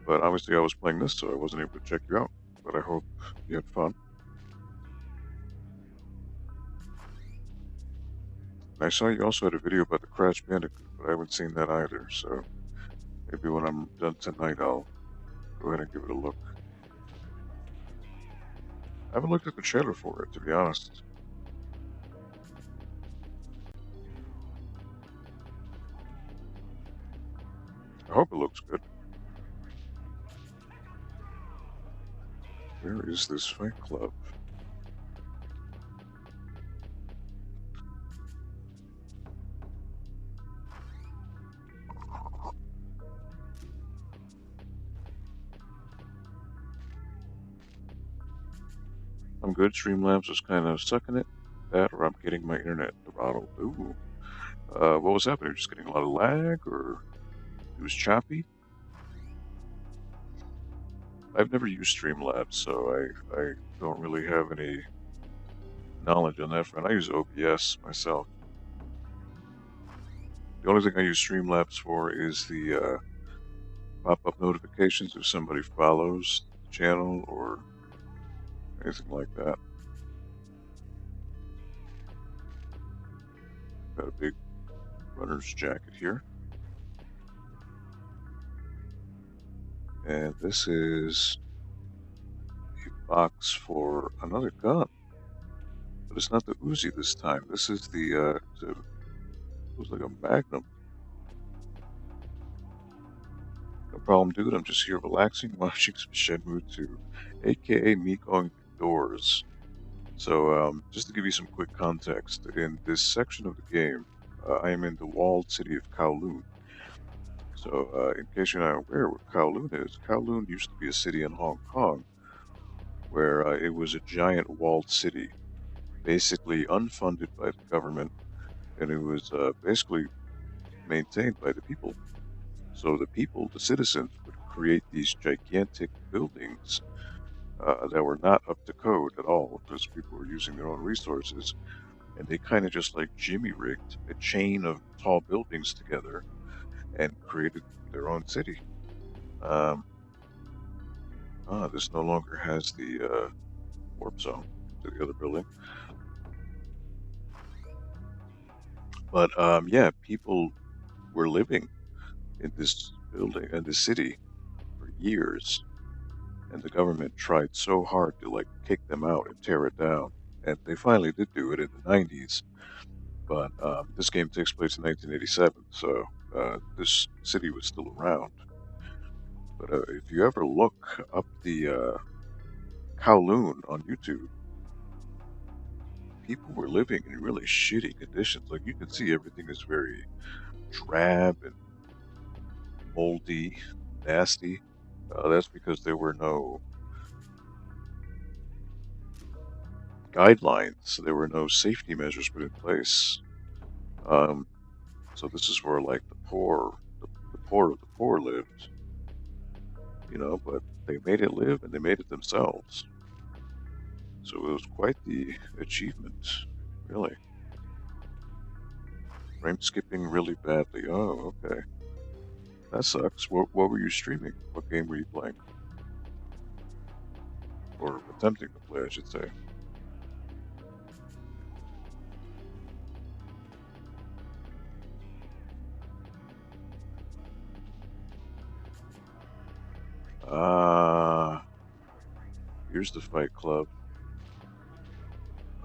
but obviously I was playing this, so I wasn't able to check you out. But I hope you had fun. I saw you also had a video about the Crash Bandicoot, but I haven't seen that either, so maybe when I'm done tonight I'll go ahead and give it a look. I haven't looked at the trailer for it, to be honest. I hope it looks good. Where is this fight club? I'm good. Streamlabs was kind of sucking it. That, or I'm getting my internet throttled. Ooh. What was happening? Just getting a lot of lag, or it was choppy? I've never used Streamlabs, so I don't really have any knowledge on that front. I use OBS myself. The only thing I use Streamlabs for is the pop-up notifications if somebody follows the channel or anything like that. Got a big runner's jacket here. And this is a box for another gun. But it's not the Uzi this time. This is the, it looks like a Magnum. No problem, dude. I'm just here relaxing, watching some Shenmue 2, aka me going through doors. So, just to give you some quick context, in this section of the game, I am in the walled city of Kowloon. So, in case you're not aware what Kowloon is, Kowloon used to be a city in Hong Kong where it was a giant walled city, basically unfunded by the government, and it was basically maintained by the people. So the people, the citizens, would create these gigantic buildings that were not up to code at all because people were using their own resources, and they kind of just like jimmy rigged a chain of tall buildings together and created their own city. Um, this no longer has the warp zone to the other building. But yeah, people were living in this building, in this city, for years, and the government tried so hard to like kick them out and tear it down, and they finally did do it in the 90s. But this game takes place in 1987, so this city was still around. But if you ever look up the Kowloon on YouTube, people were living in really shitty conditions. Like you can see everything is very drab and moldy, nasty. That's because there were no guidelines. There were no safety measures put in place. So this is where like the poor of the poor lived, you know. But they made it live, and they made it themselves. So it was quite the achievement, really. Frame skipping really badly. Oh, okay. That sucks. What were you streaming? What game were you playing? Or attempting to play, I should say. Ah, here's the Fight Club.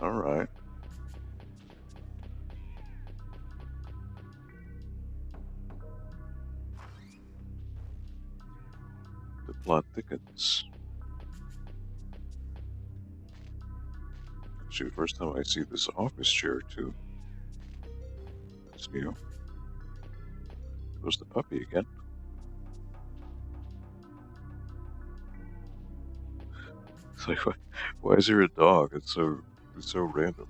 Alright. The plot thickens. Actually, the first time I see this office chair, too. It's new. There's the puppy again. It's like, why is there a dog? It's so random.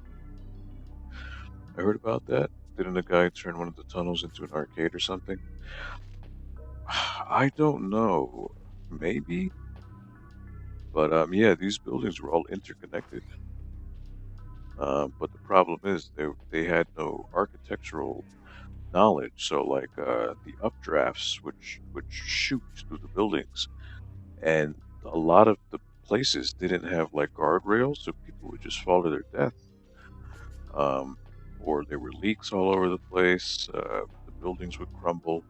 I heard about that. Didn't a guy turn one of the tunnels into an arcade or something? I don't know. Maybe. But yeah, these buildings were all interconnected. But the problem is they had no architectural knowledge. So like the updrafts would shoot through the buildings, and a lot of the places didn't have like guardrails, so people would just fall to their death. Or there were leaks all over the place. The buildings would crumble.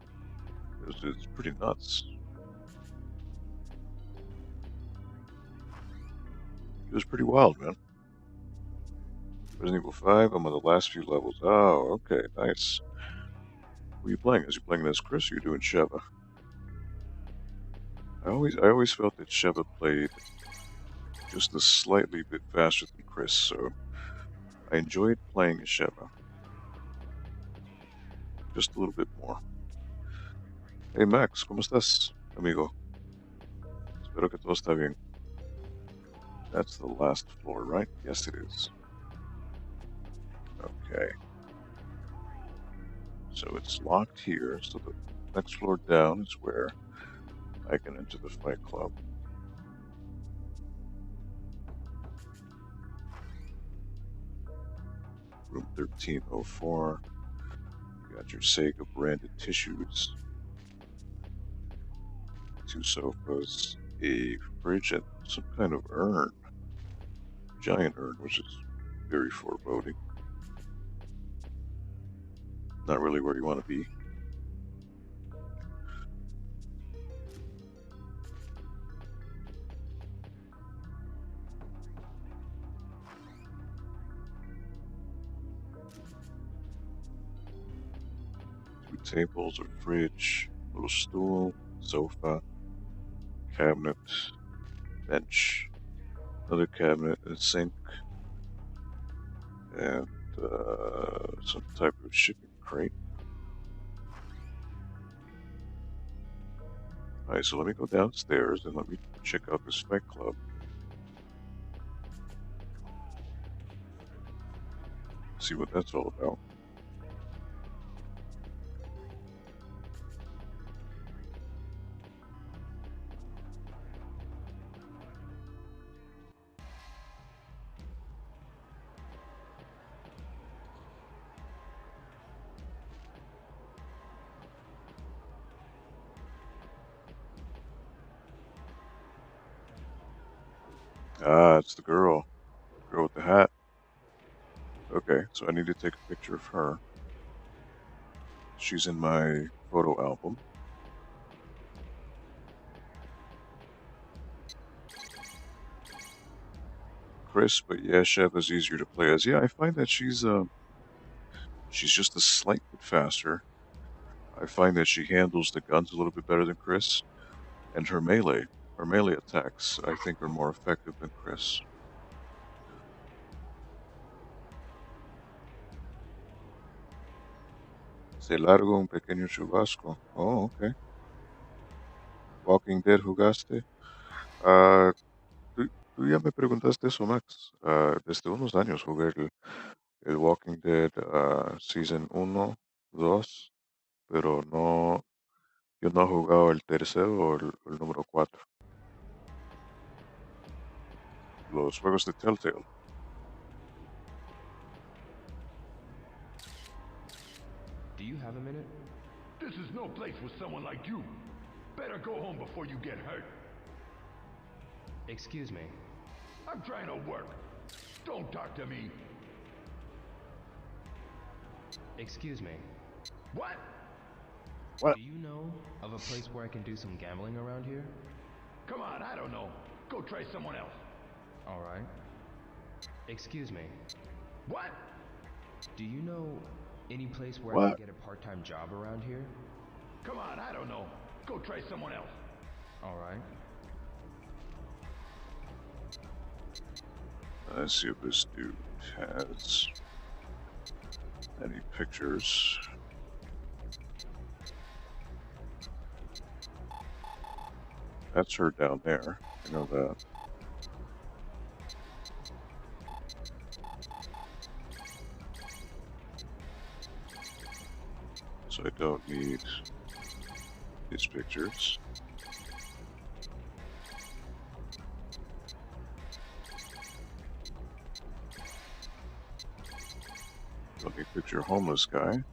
It's pretty nuts. It was pretty wild, man. Resident Evil 5, I'm on the last few levels. Oh, okay, nice. Who are you playing? Is you playing as Chris or you doing Sheva? I always felt that Sheva played just a slightly bit faster than Chris, so I enjoyed playing as Sheva. Just a little bit more. Hey Max, ¿cómo estás, amigo? Espero que todo está bien. That's the last floor, right? Yes, it is. Okay. So it's locked here, so the next floor down is where I can enter the Fight Club. Room 1304. You got your Sega branded tissues, 2 sofas, a fridge, and some kind of urn. Giant urn, which is very foreboding. Not really where you want to be. Tables, a fridge, little stool, sofa, cabinet, bench, another cabinet, a sink, and some type of shipping crate. Alright, so let me go downstairs and let me check out the spec club. See what that's all about. Ah, it's the girl. Girl with the hat. Okay, so I need to take a picture of her. She's in my photo album. Chris, but yeah, Chev is easier to play as. Yeah, I find that she's just a slight bit faster. I find that she handles the guns a little bit better than Chris, and her melee attacks, I think, are more effective than Chris. Se largo un pequeño chubasco. Oh, okay. Walking Dead jugaste. Ah, tú ya me preguntaste eso, Max. Desde unos años jugué el Walking Dead Season 1, 2, pero no, yo no he jugado el tercero o el número 4. Los juegos de Telltale. Do you have a minute? This is no place for someone like you. Better go home before you get hurt. Excuse me. I'm trying to work. Don't talk to me. Excuse me. What? What? Do you know of a place where I can do some gambling around here? Come on, I don't know. Go try someone else. All right. Excuse me. What? Do you know any place where I What? can get a part-time job around here? Come on, I don't know. Go try someone else. All right. Let's see if this dude has any pictures. That's her down there. I know that. So I don't need his pictures. Let me picture homeless guy.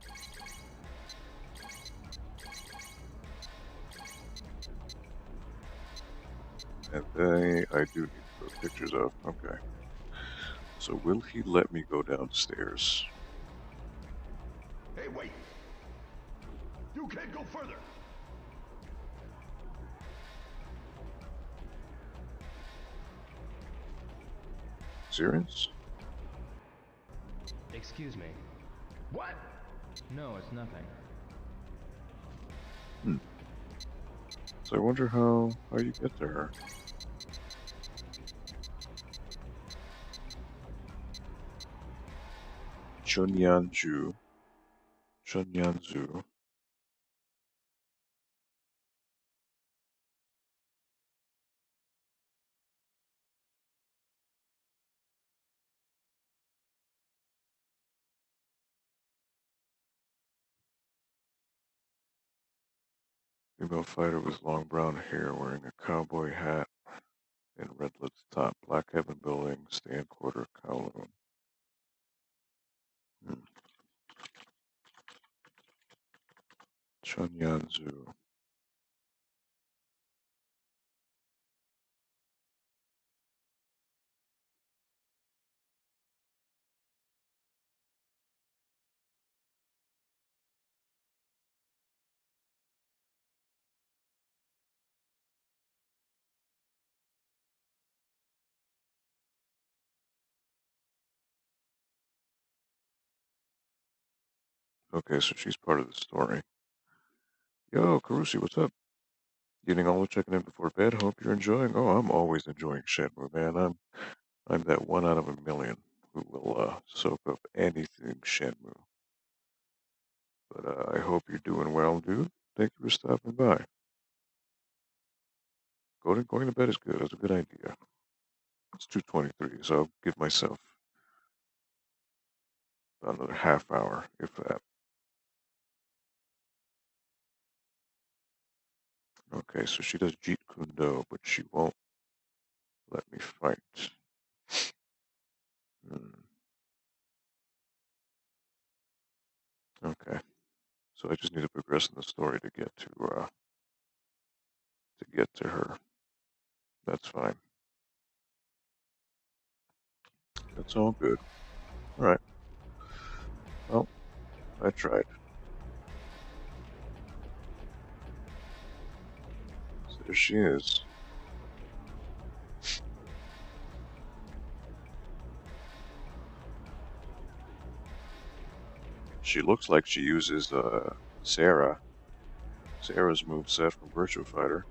And they I do need to put pictures of. Okay. So will he let me go downstairs? Hey, wait! You can't go further! Serious? Excuse me. What? No, it's nothing. So I wonder how you get to her. Chunyanju. Chunyanzu. Female fighter with long brown hair wearing a cowboy hat and redlet's top. Black Heaven building, stand quarter, Kowloon. Chunyanzu. Okay, so she's part of the story. Yo, Karusi, what's up? Getting all checking in before bed. Hope you're enjoying. Oh, I'm always enjoying Shenmue, man. I'm that one out of a million who will soak up anything Shenmue. But I hope you're doing well, dude. Thank you for stopping by. Going to bed is good. That's a good idea. It's 2:23, so I'll give myself another half hour, if that. Okay, so she does Jeet Kune Do, but she won't let me fight. Hmm. Okay, so I just need to progress in the story to get to her. That's fine. That's all good. All right. Well, I tried. So there she is. She looks like she uses Sarah's moveset from Virtua Fighter.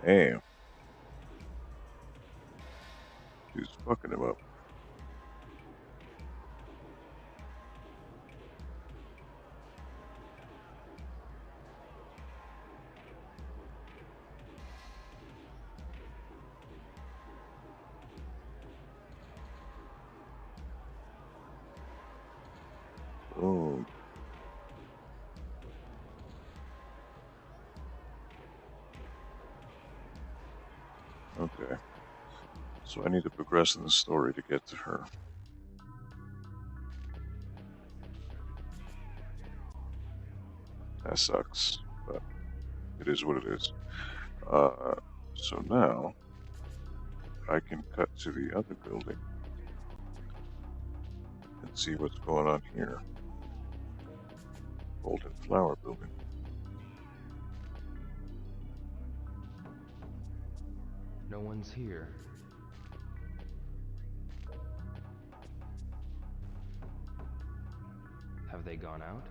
Damn. She's fucking him up. Boom. Okay. So I need to progress in the story to get to her. That sucks, but it is what it is. So now I can cut to the other building and see what's going on here. Golden Flower Building. No one's here. Have they gone out?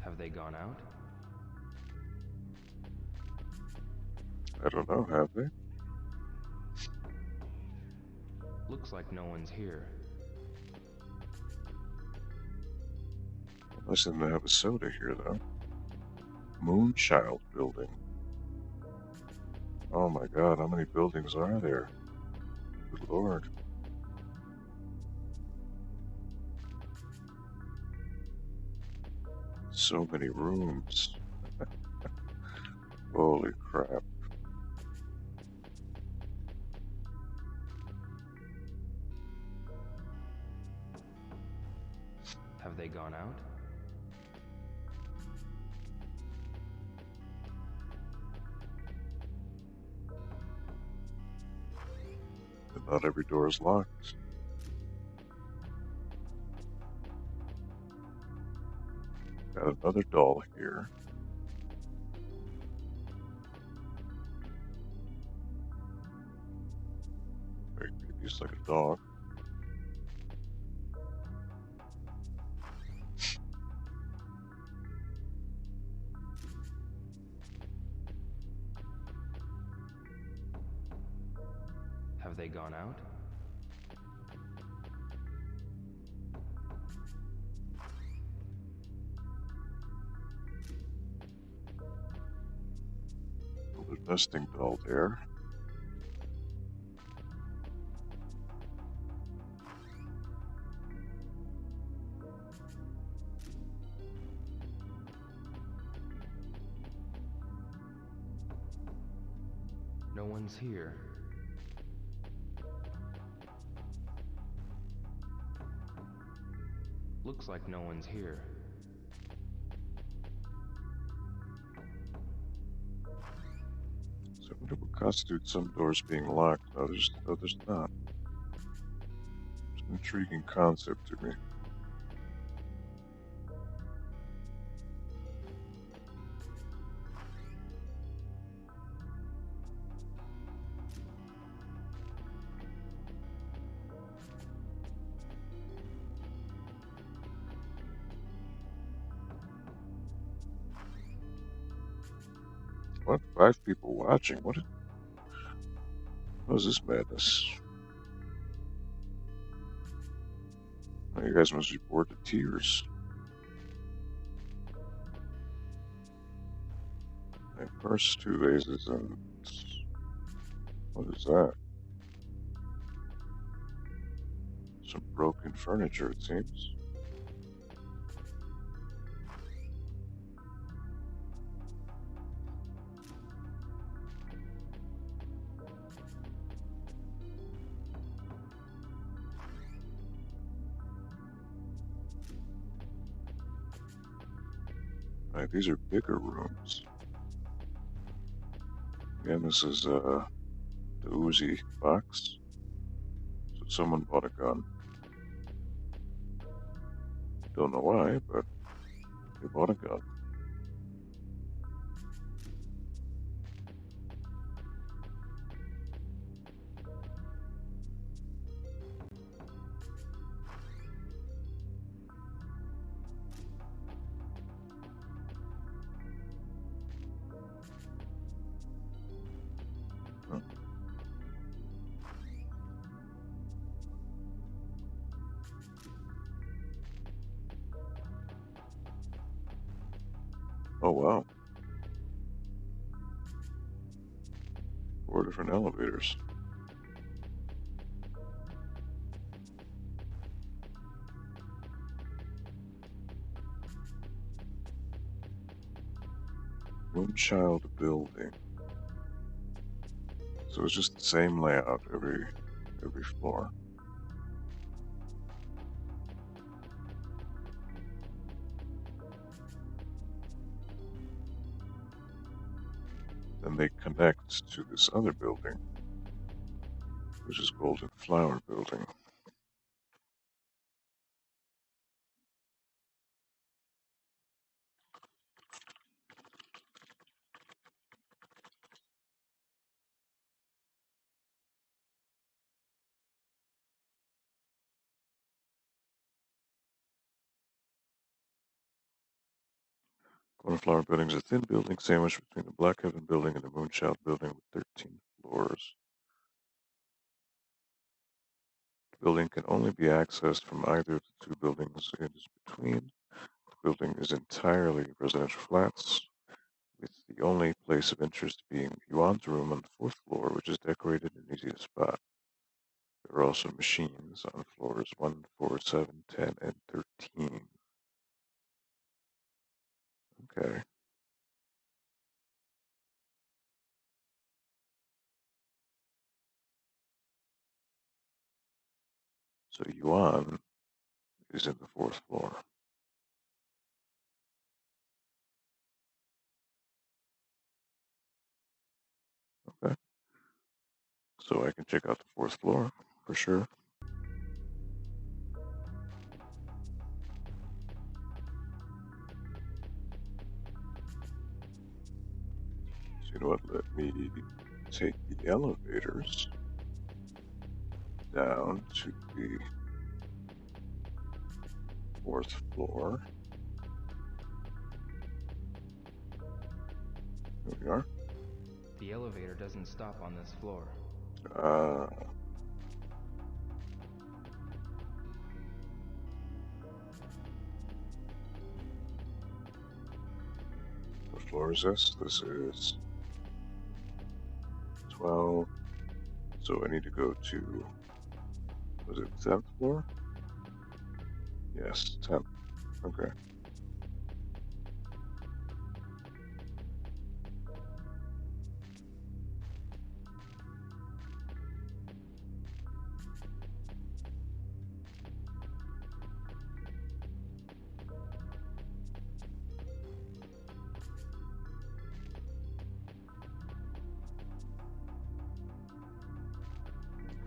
Have they gone out? I don't know, have they? Looks like no one's here. I seem to have a soda here, though. Moonchild Building. Oh my god, how many buildings are there? Good lord. So many rooms. Holy crap. Have they gone out? And not every door is locked. Got another doll here. Very creepy, it's like a dog. Have they gone out? Another nesting doll there. No one's here. Looks like no one's here. So I wonder what constitutes some doors being locked, others not. It's an intriguing concept to me. What? 5 people watching? What is this madness? Oh, you guys must be bored to tears. I parse 2 vases and... What is that? Some broken furniture, it seems. Alright, these are bigger rooms. Again, this is the Uzi box. So someone bought a gun. Don't know why, but they bought a gun. Huh. Oh wow. 4 different elevators. Moonchild building. So it's just the same layout every floor. Then they connect to this other building, which is Golden Flower Building. Golden Flower Building is a thin building sandwiched between the Black Heaven Building and the Moonchild Building with 13 floors. The building can only be accessed from either of the 2 buildings it is between. The building is entirely residential flats, with the only place of interest being Yuan's room on the 4th floor, which is decorated and easy to spot. There are also machines on floors 1, 4, 7, 10, and 13. Okay. So Yuan is in the 4th floor. Okay. So I can check out the 4th floor for sure. So you know what? Let me take the elevators down to the 4th floor. Here we are. The elevator doesn't stop on this floor. What floor is this? This is 12. So I need to go to, was it 10th floor? Yes, 10th. Okay.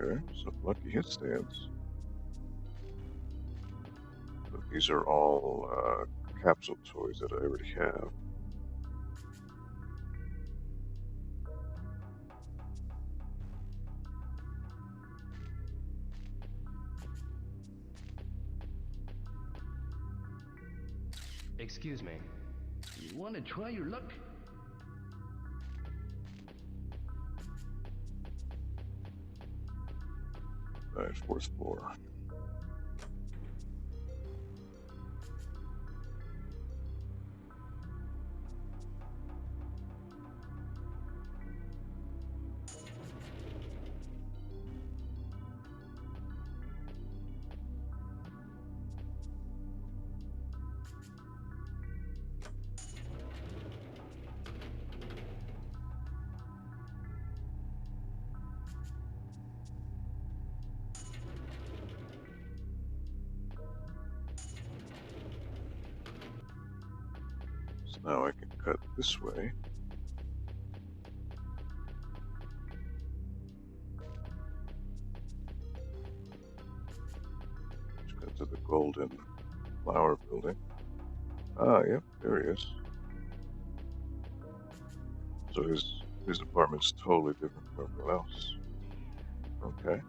Okay, so lucky hit stands. But these are all capsule toys that I already have. Excuse me. You want to try your luck? Alright, 4th floor. So now I can cut this way. Let's cut to the golden flower building. Ah, yep, there he is. So his apartment's totally different from everyone else. Okay.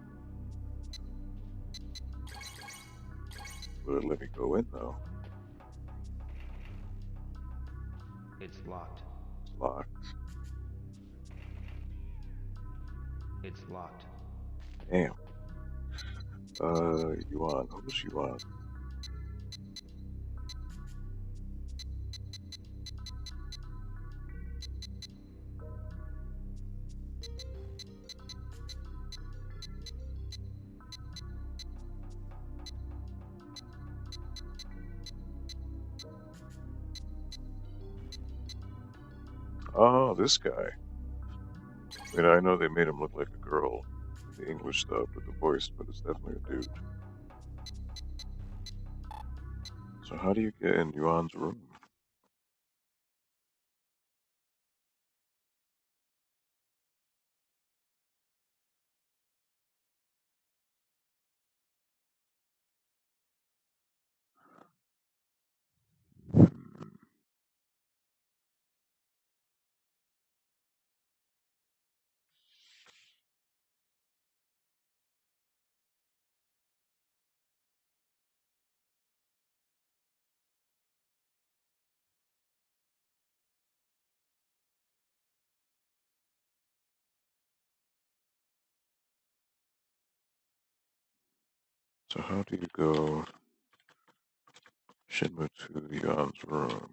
Would it let me go in though? It's locked. It's locked. It's locked. Damn. Yuan. Who's Yuan? Oh, this guy. I mean, I know they made him look like a girl in the English stuff with the voice, but it's definitely a dude. So how do you get in Yuan's room? So how do you go Shenmue to Yuan's room?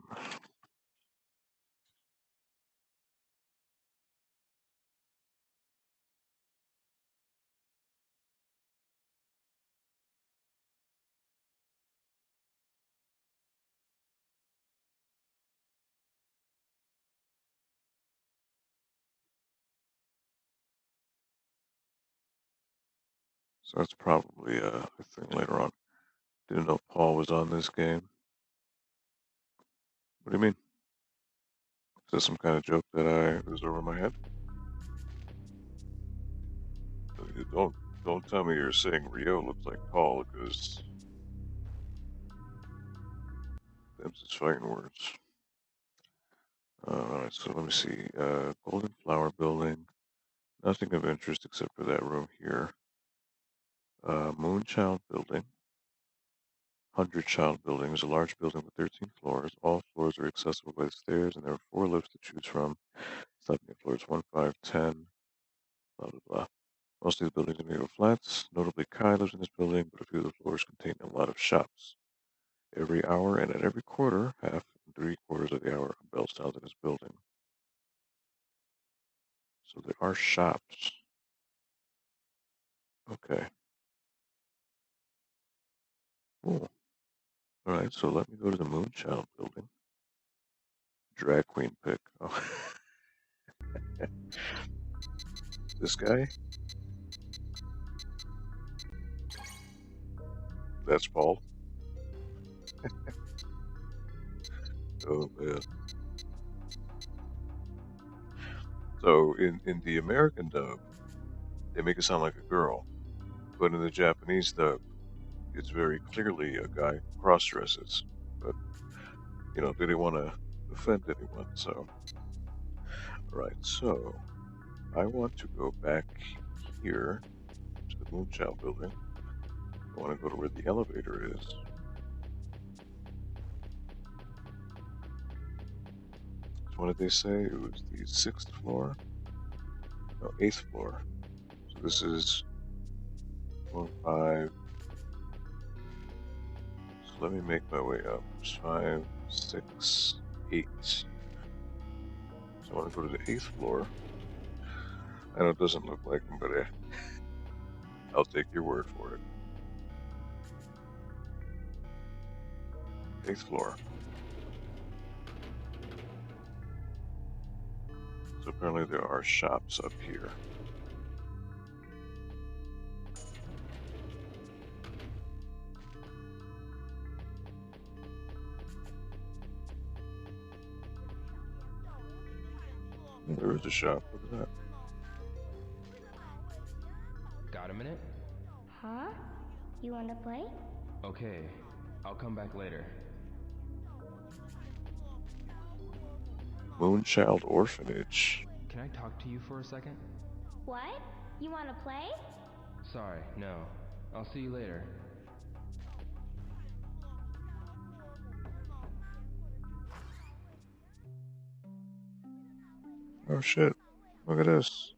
So that's probably a thing later on. Didn't know Paul was on this game. What do you mean? Is this some kind of joke that was over my head? Don't tell me you're saying Rio looks like Paul, because them's just fighting words. Alright, so let me see. Golden Flower Building. Nothing of interest except for that room here. Moonchild Building. 100-Child Building is a large building with 13 floors. All floors are accessible by stairs, and there are 4 lifts to choose from, stopping at floors 1, 5, 10, blah, blah, blah. Most of these buildings are made of flats. Notably, Kai lives in this building, but a few of the floors contain a lot of shops. Every hour and at every quarter, half and 3/4 of the hour, a bell sounds in this building. So there are shops. Okay. Cool. Alright, so let me go to the Moonchild Building. Drag queen pick. Oh. This guy? That's Paul. Oh man. So in the American dub, they make it sound like a girl, but in the Japanese dub, it's very clearly a guy who cross-dresses. But you know, they didn't want to offend anyone, so. Alright, so I want to go back here to the Moonchild Building. I want to go to where the elevator is. So what did they say? It was the 6th floor? No, 8th floor. So this is 4, 5. So let me make my way up. There's 5, 6, 8. So I want to go to the 8th floor. I know it doesn't look like them, but I'll take your word for it. 8th floor. So apparently there are shops up here. There is a shop. Look at that. Got a minute? Huh? You wanna play? Okay, I'll come back later. Moonchild Orphanage. Can I talk to you for a second? What? You wanna play? Sorry, no. I'll see you later. Oh shit. Look at this.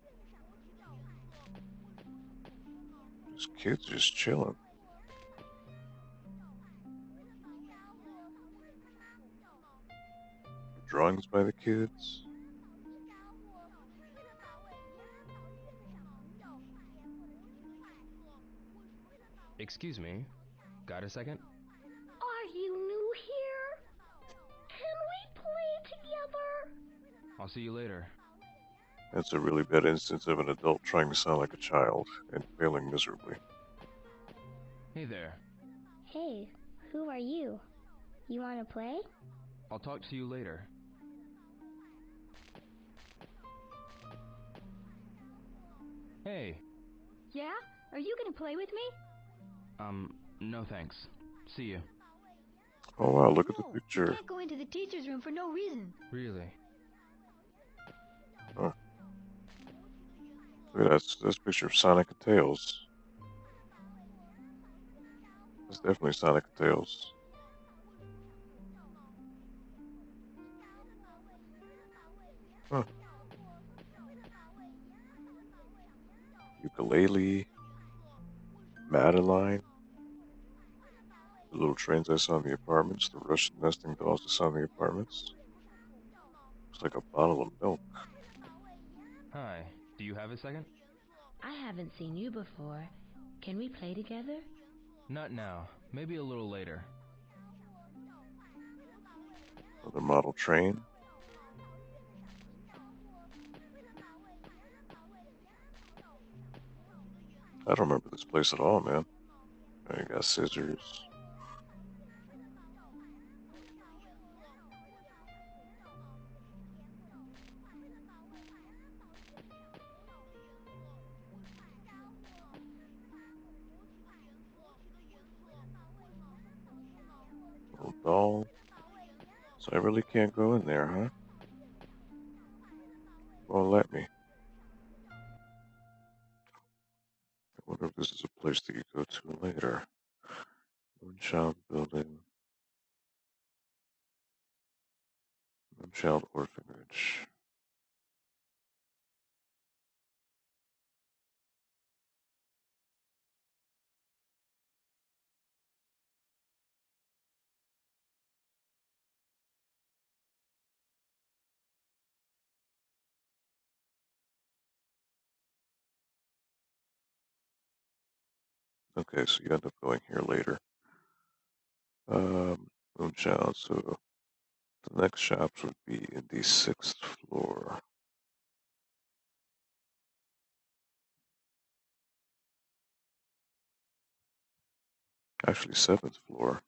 This kid's just chilling. Drawings by the kids. Excuse me. Got a second? Are you new here? Can we play together? I'll see you later. That's a really bad instance of an adult trying to sound like a child and failing miserably. Hey there. Hey, who are you? You wanna play? I'll talk to you later. Hey. Yeah? Are you gonna play with me? No thanks. See you. Oh wow, look at the No, you picture. can't go into the teacher's room for no reason. Really? Oh. Look at that, that's a picture of Sonic and Tails. That's definitely Sonic and Tails. Huh. Ukulele. Madeline. The little trains I saw in the apartments. The Russian nesting dolls I saw in the apartments. Looks like a bottle of milk. Hi. Do you have a second? I haven't seen you before. Can we play together? Not now. Maybe a little later. Another model train. I don't remember this place at all, man. I got scissors. Little doll. So I really can't go in there, huh? Won't let me. I wonder if this is a place that you go to later. Moonchild Building. Moonchild Orphanage. Okay, so you end up going here later. Moonchild, so the next shops would be in the 6th floor. Actually, 7th floor.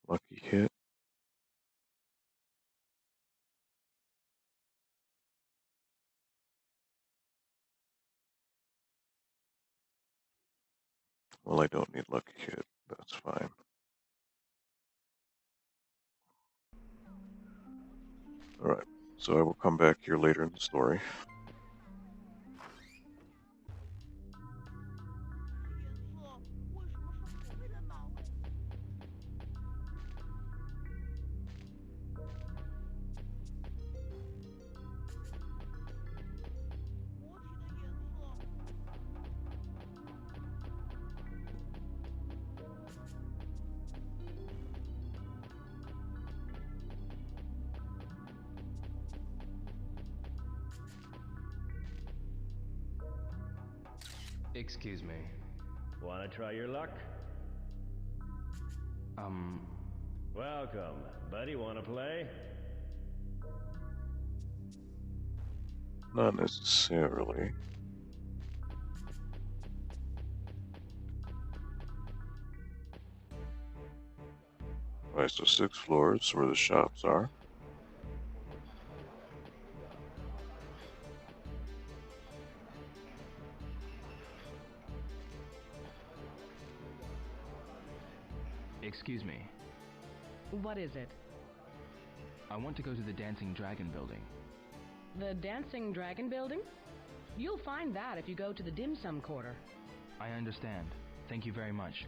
Lucky hit. Well, I don't need lucky hit. That's fine. Alright, so I will come back here later in the story. Excuse me. Wanna try your luck? Welcome. Buddy, wanna play? Not necessarily. Alright, so 6 floors where the shops are. Excuse me. What is it? I want to go to the Dancing Dragon building. The Dancing Dragon building? You'll find that if you go to the dim sum quarter. I understand. Thank you very much.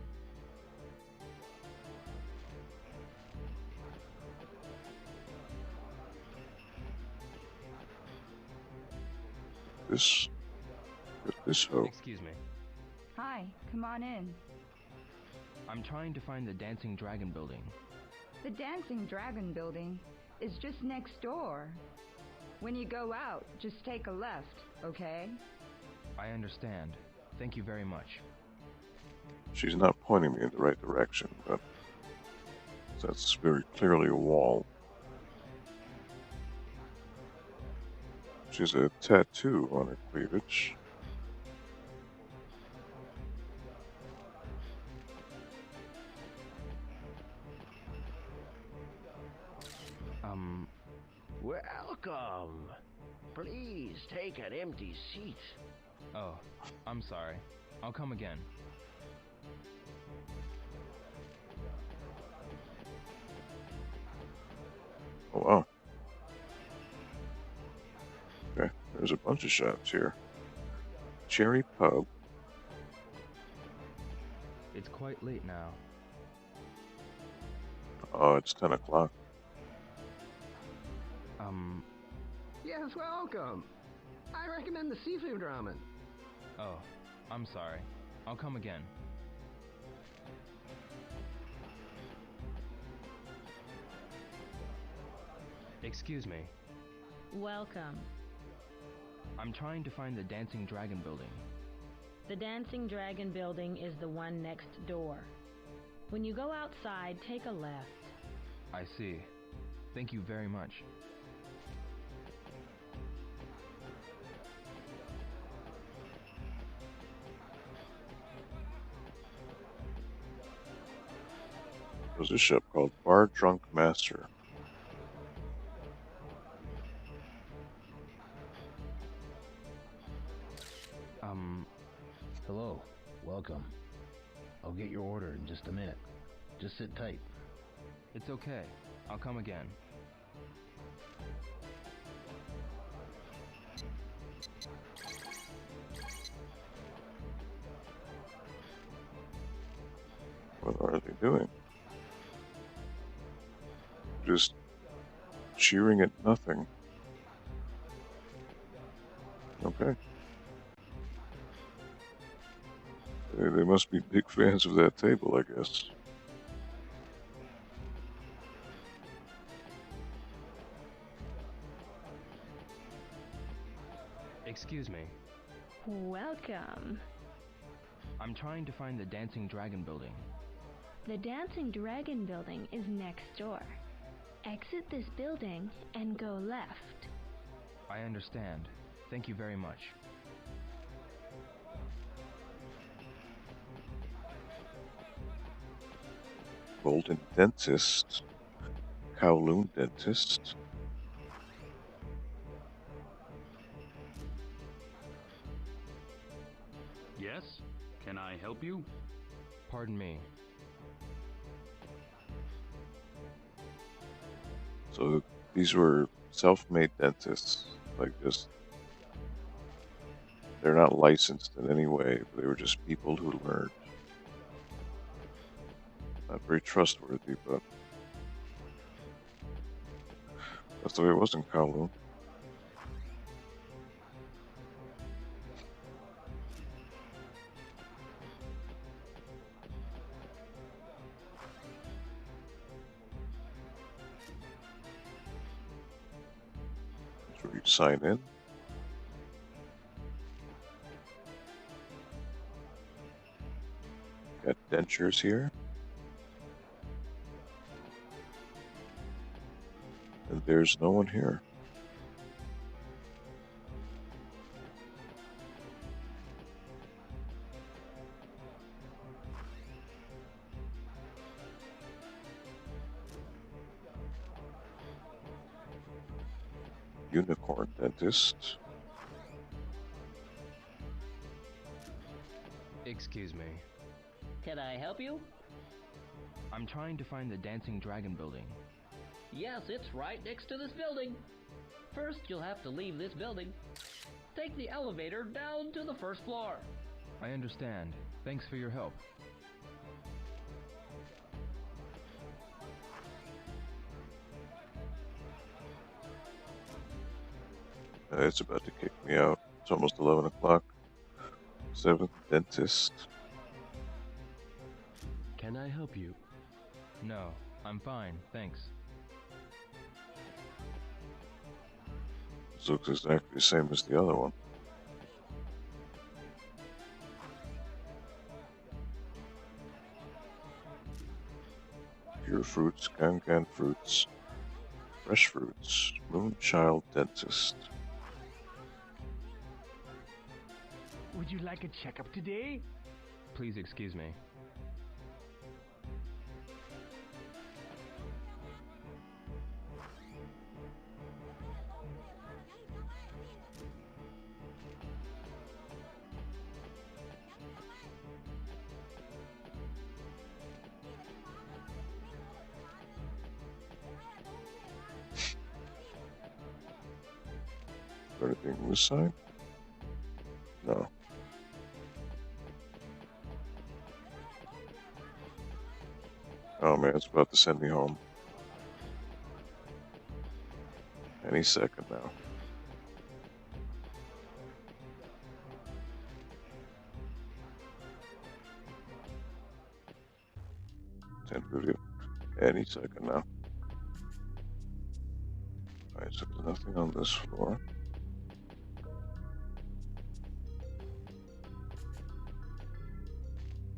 This hoe. Excuse me. Hi, come on in. I'm trying to find the Dancing Dragon building. The Dancing Dragon building is just next door. When you go out, just take a left, okay? I understand. Thank you very much. She's not pointing me in the right direction, but that's very clearly a wall. She has a tattoo on her cleavage. Welcome. Please take an empty seat. Oh, I'm sorry. I'll come again. Oh wow. Okay, there's a bunch of shops here. Cherry Pub. It's quite late now. Oh, it's 10 o'clock. Yes, welcome. I recommend the seafood ramen. Oh, I'm sorry. I'll come again. Excuse me. Welcome. I'm trying to find the Dancing Dragon building. The Dancing Dragon building is the one next door. When you go outside, take a left. I see. Thank you very much. There's a shop called Bar Drunk Master. Hello. Welcome. I'll get your order in just a minute. Just sit tight. It's okay. I'll come again. What are they doing? Just cheering at nothing. Okay. They must be big fans of that table, I guess. Excuse me. Welcome. I'm trying to find the Dancing Dragon building. The Dancing Dragon building is next door. Exit this building and go left. I understand. Thank you very much. Golden Dentist. Kowloon Dentist. Yes? Can I help you? Pardon me. So these were self-made dentists, like just, they're not licensed in any way, but they were just people who learned. Not very trustworthy, but that's the way it was in Kowloon. That's where you sign in. Got dentures here. And there's no one here. Unicorn dentist. Excuse me. Can I help you? I'm trying to find the Dancing Dragon building. Yes, it's right next to this building. First, you'll have to leave this building. Take the elevator down to the first floor. I understand. Thanks for your help. It's about to kick me out. It's almost 11 o'clock. 7th dentist. Can I help you? No, I'm fine, thanks. This looks exactly the same as the other one. Pure fruits, can fruits, fresh fruits, Moonchild dentist. Would you like a checkup today? Please excuse me. Anything on this side? No. Oh man, it's about to send me home. Any second now. Video. Any second now. Alright, so there's nothing on this floor.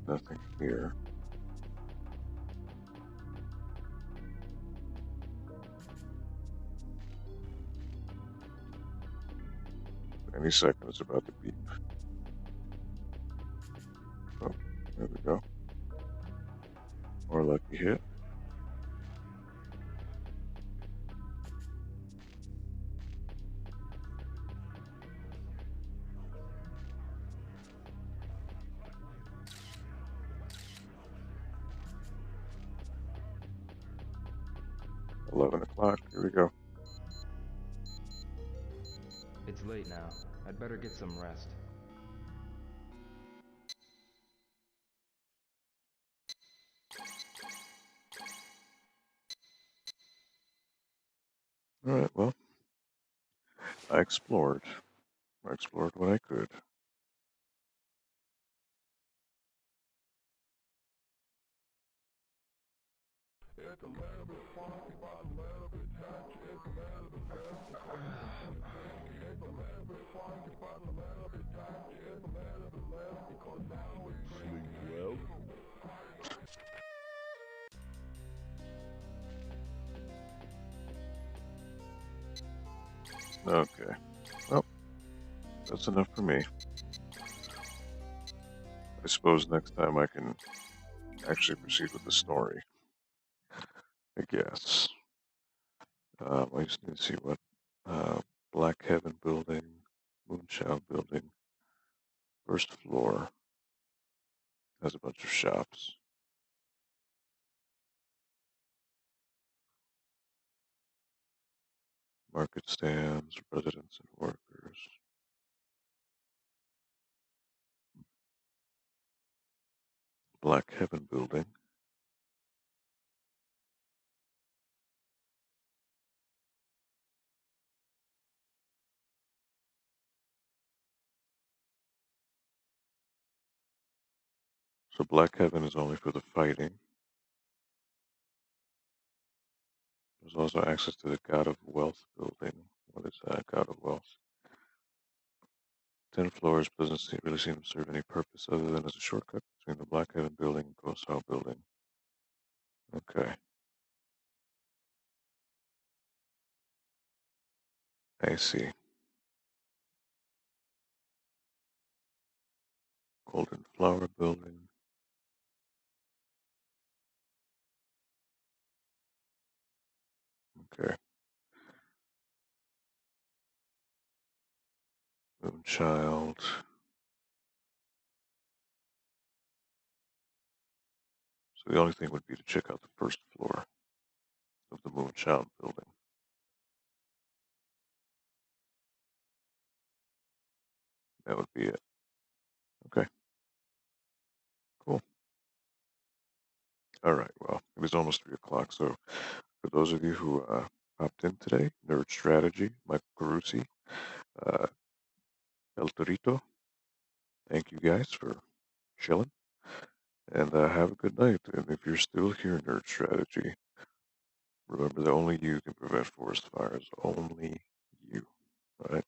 Nothing here. Any second it's about to beep. Oh, there we go. More lucky hit. Here we go. It's late now. I'd better get some rest. Alright, well, I explored what I could. Okay. Well, that's enough for me. I suppose next time I can actually proceed with the story. I guess. I just need to see what Black Heaven building, Moonchild building, first floor has a bunch of shops. Market stands, residents and workers. Black Heaven building. So Black Heaven is only for the fighting. There's also access to the God of Wealth building. What is that? God of Wealth. 10 floors doesn't really seem to serve any purpose other than as a shortcut. between the Blackheaded building and Ghost House building. Okay. I see. Golden Flower building. Okay. Moonchild. So the only thing would be to check out the first floor of the Moonchild building. That would be it. Okay. Cool. All right. Well, it was almost 3 o'clock. So for those of you who popped in today, Nerd Strategy, Michael Carusi, El Torito, thank you guys for chilling. And have a good night. And if you're still here, Nerd Strategy, remember that only you can prevent forest fires. Only you. All right?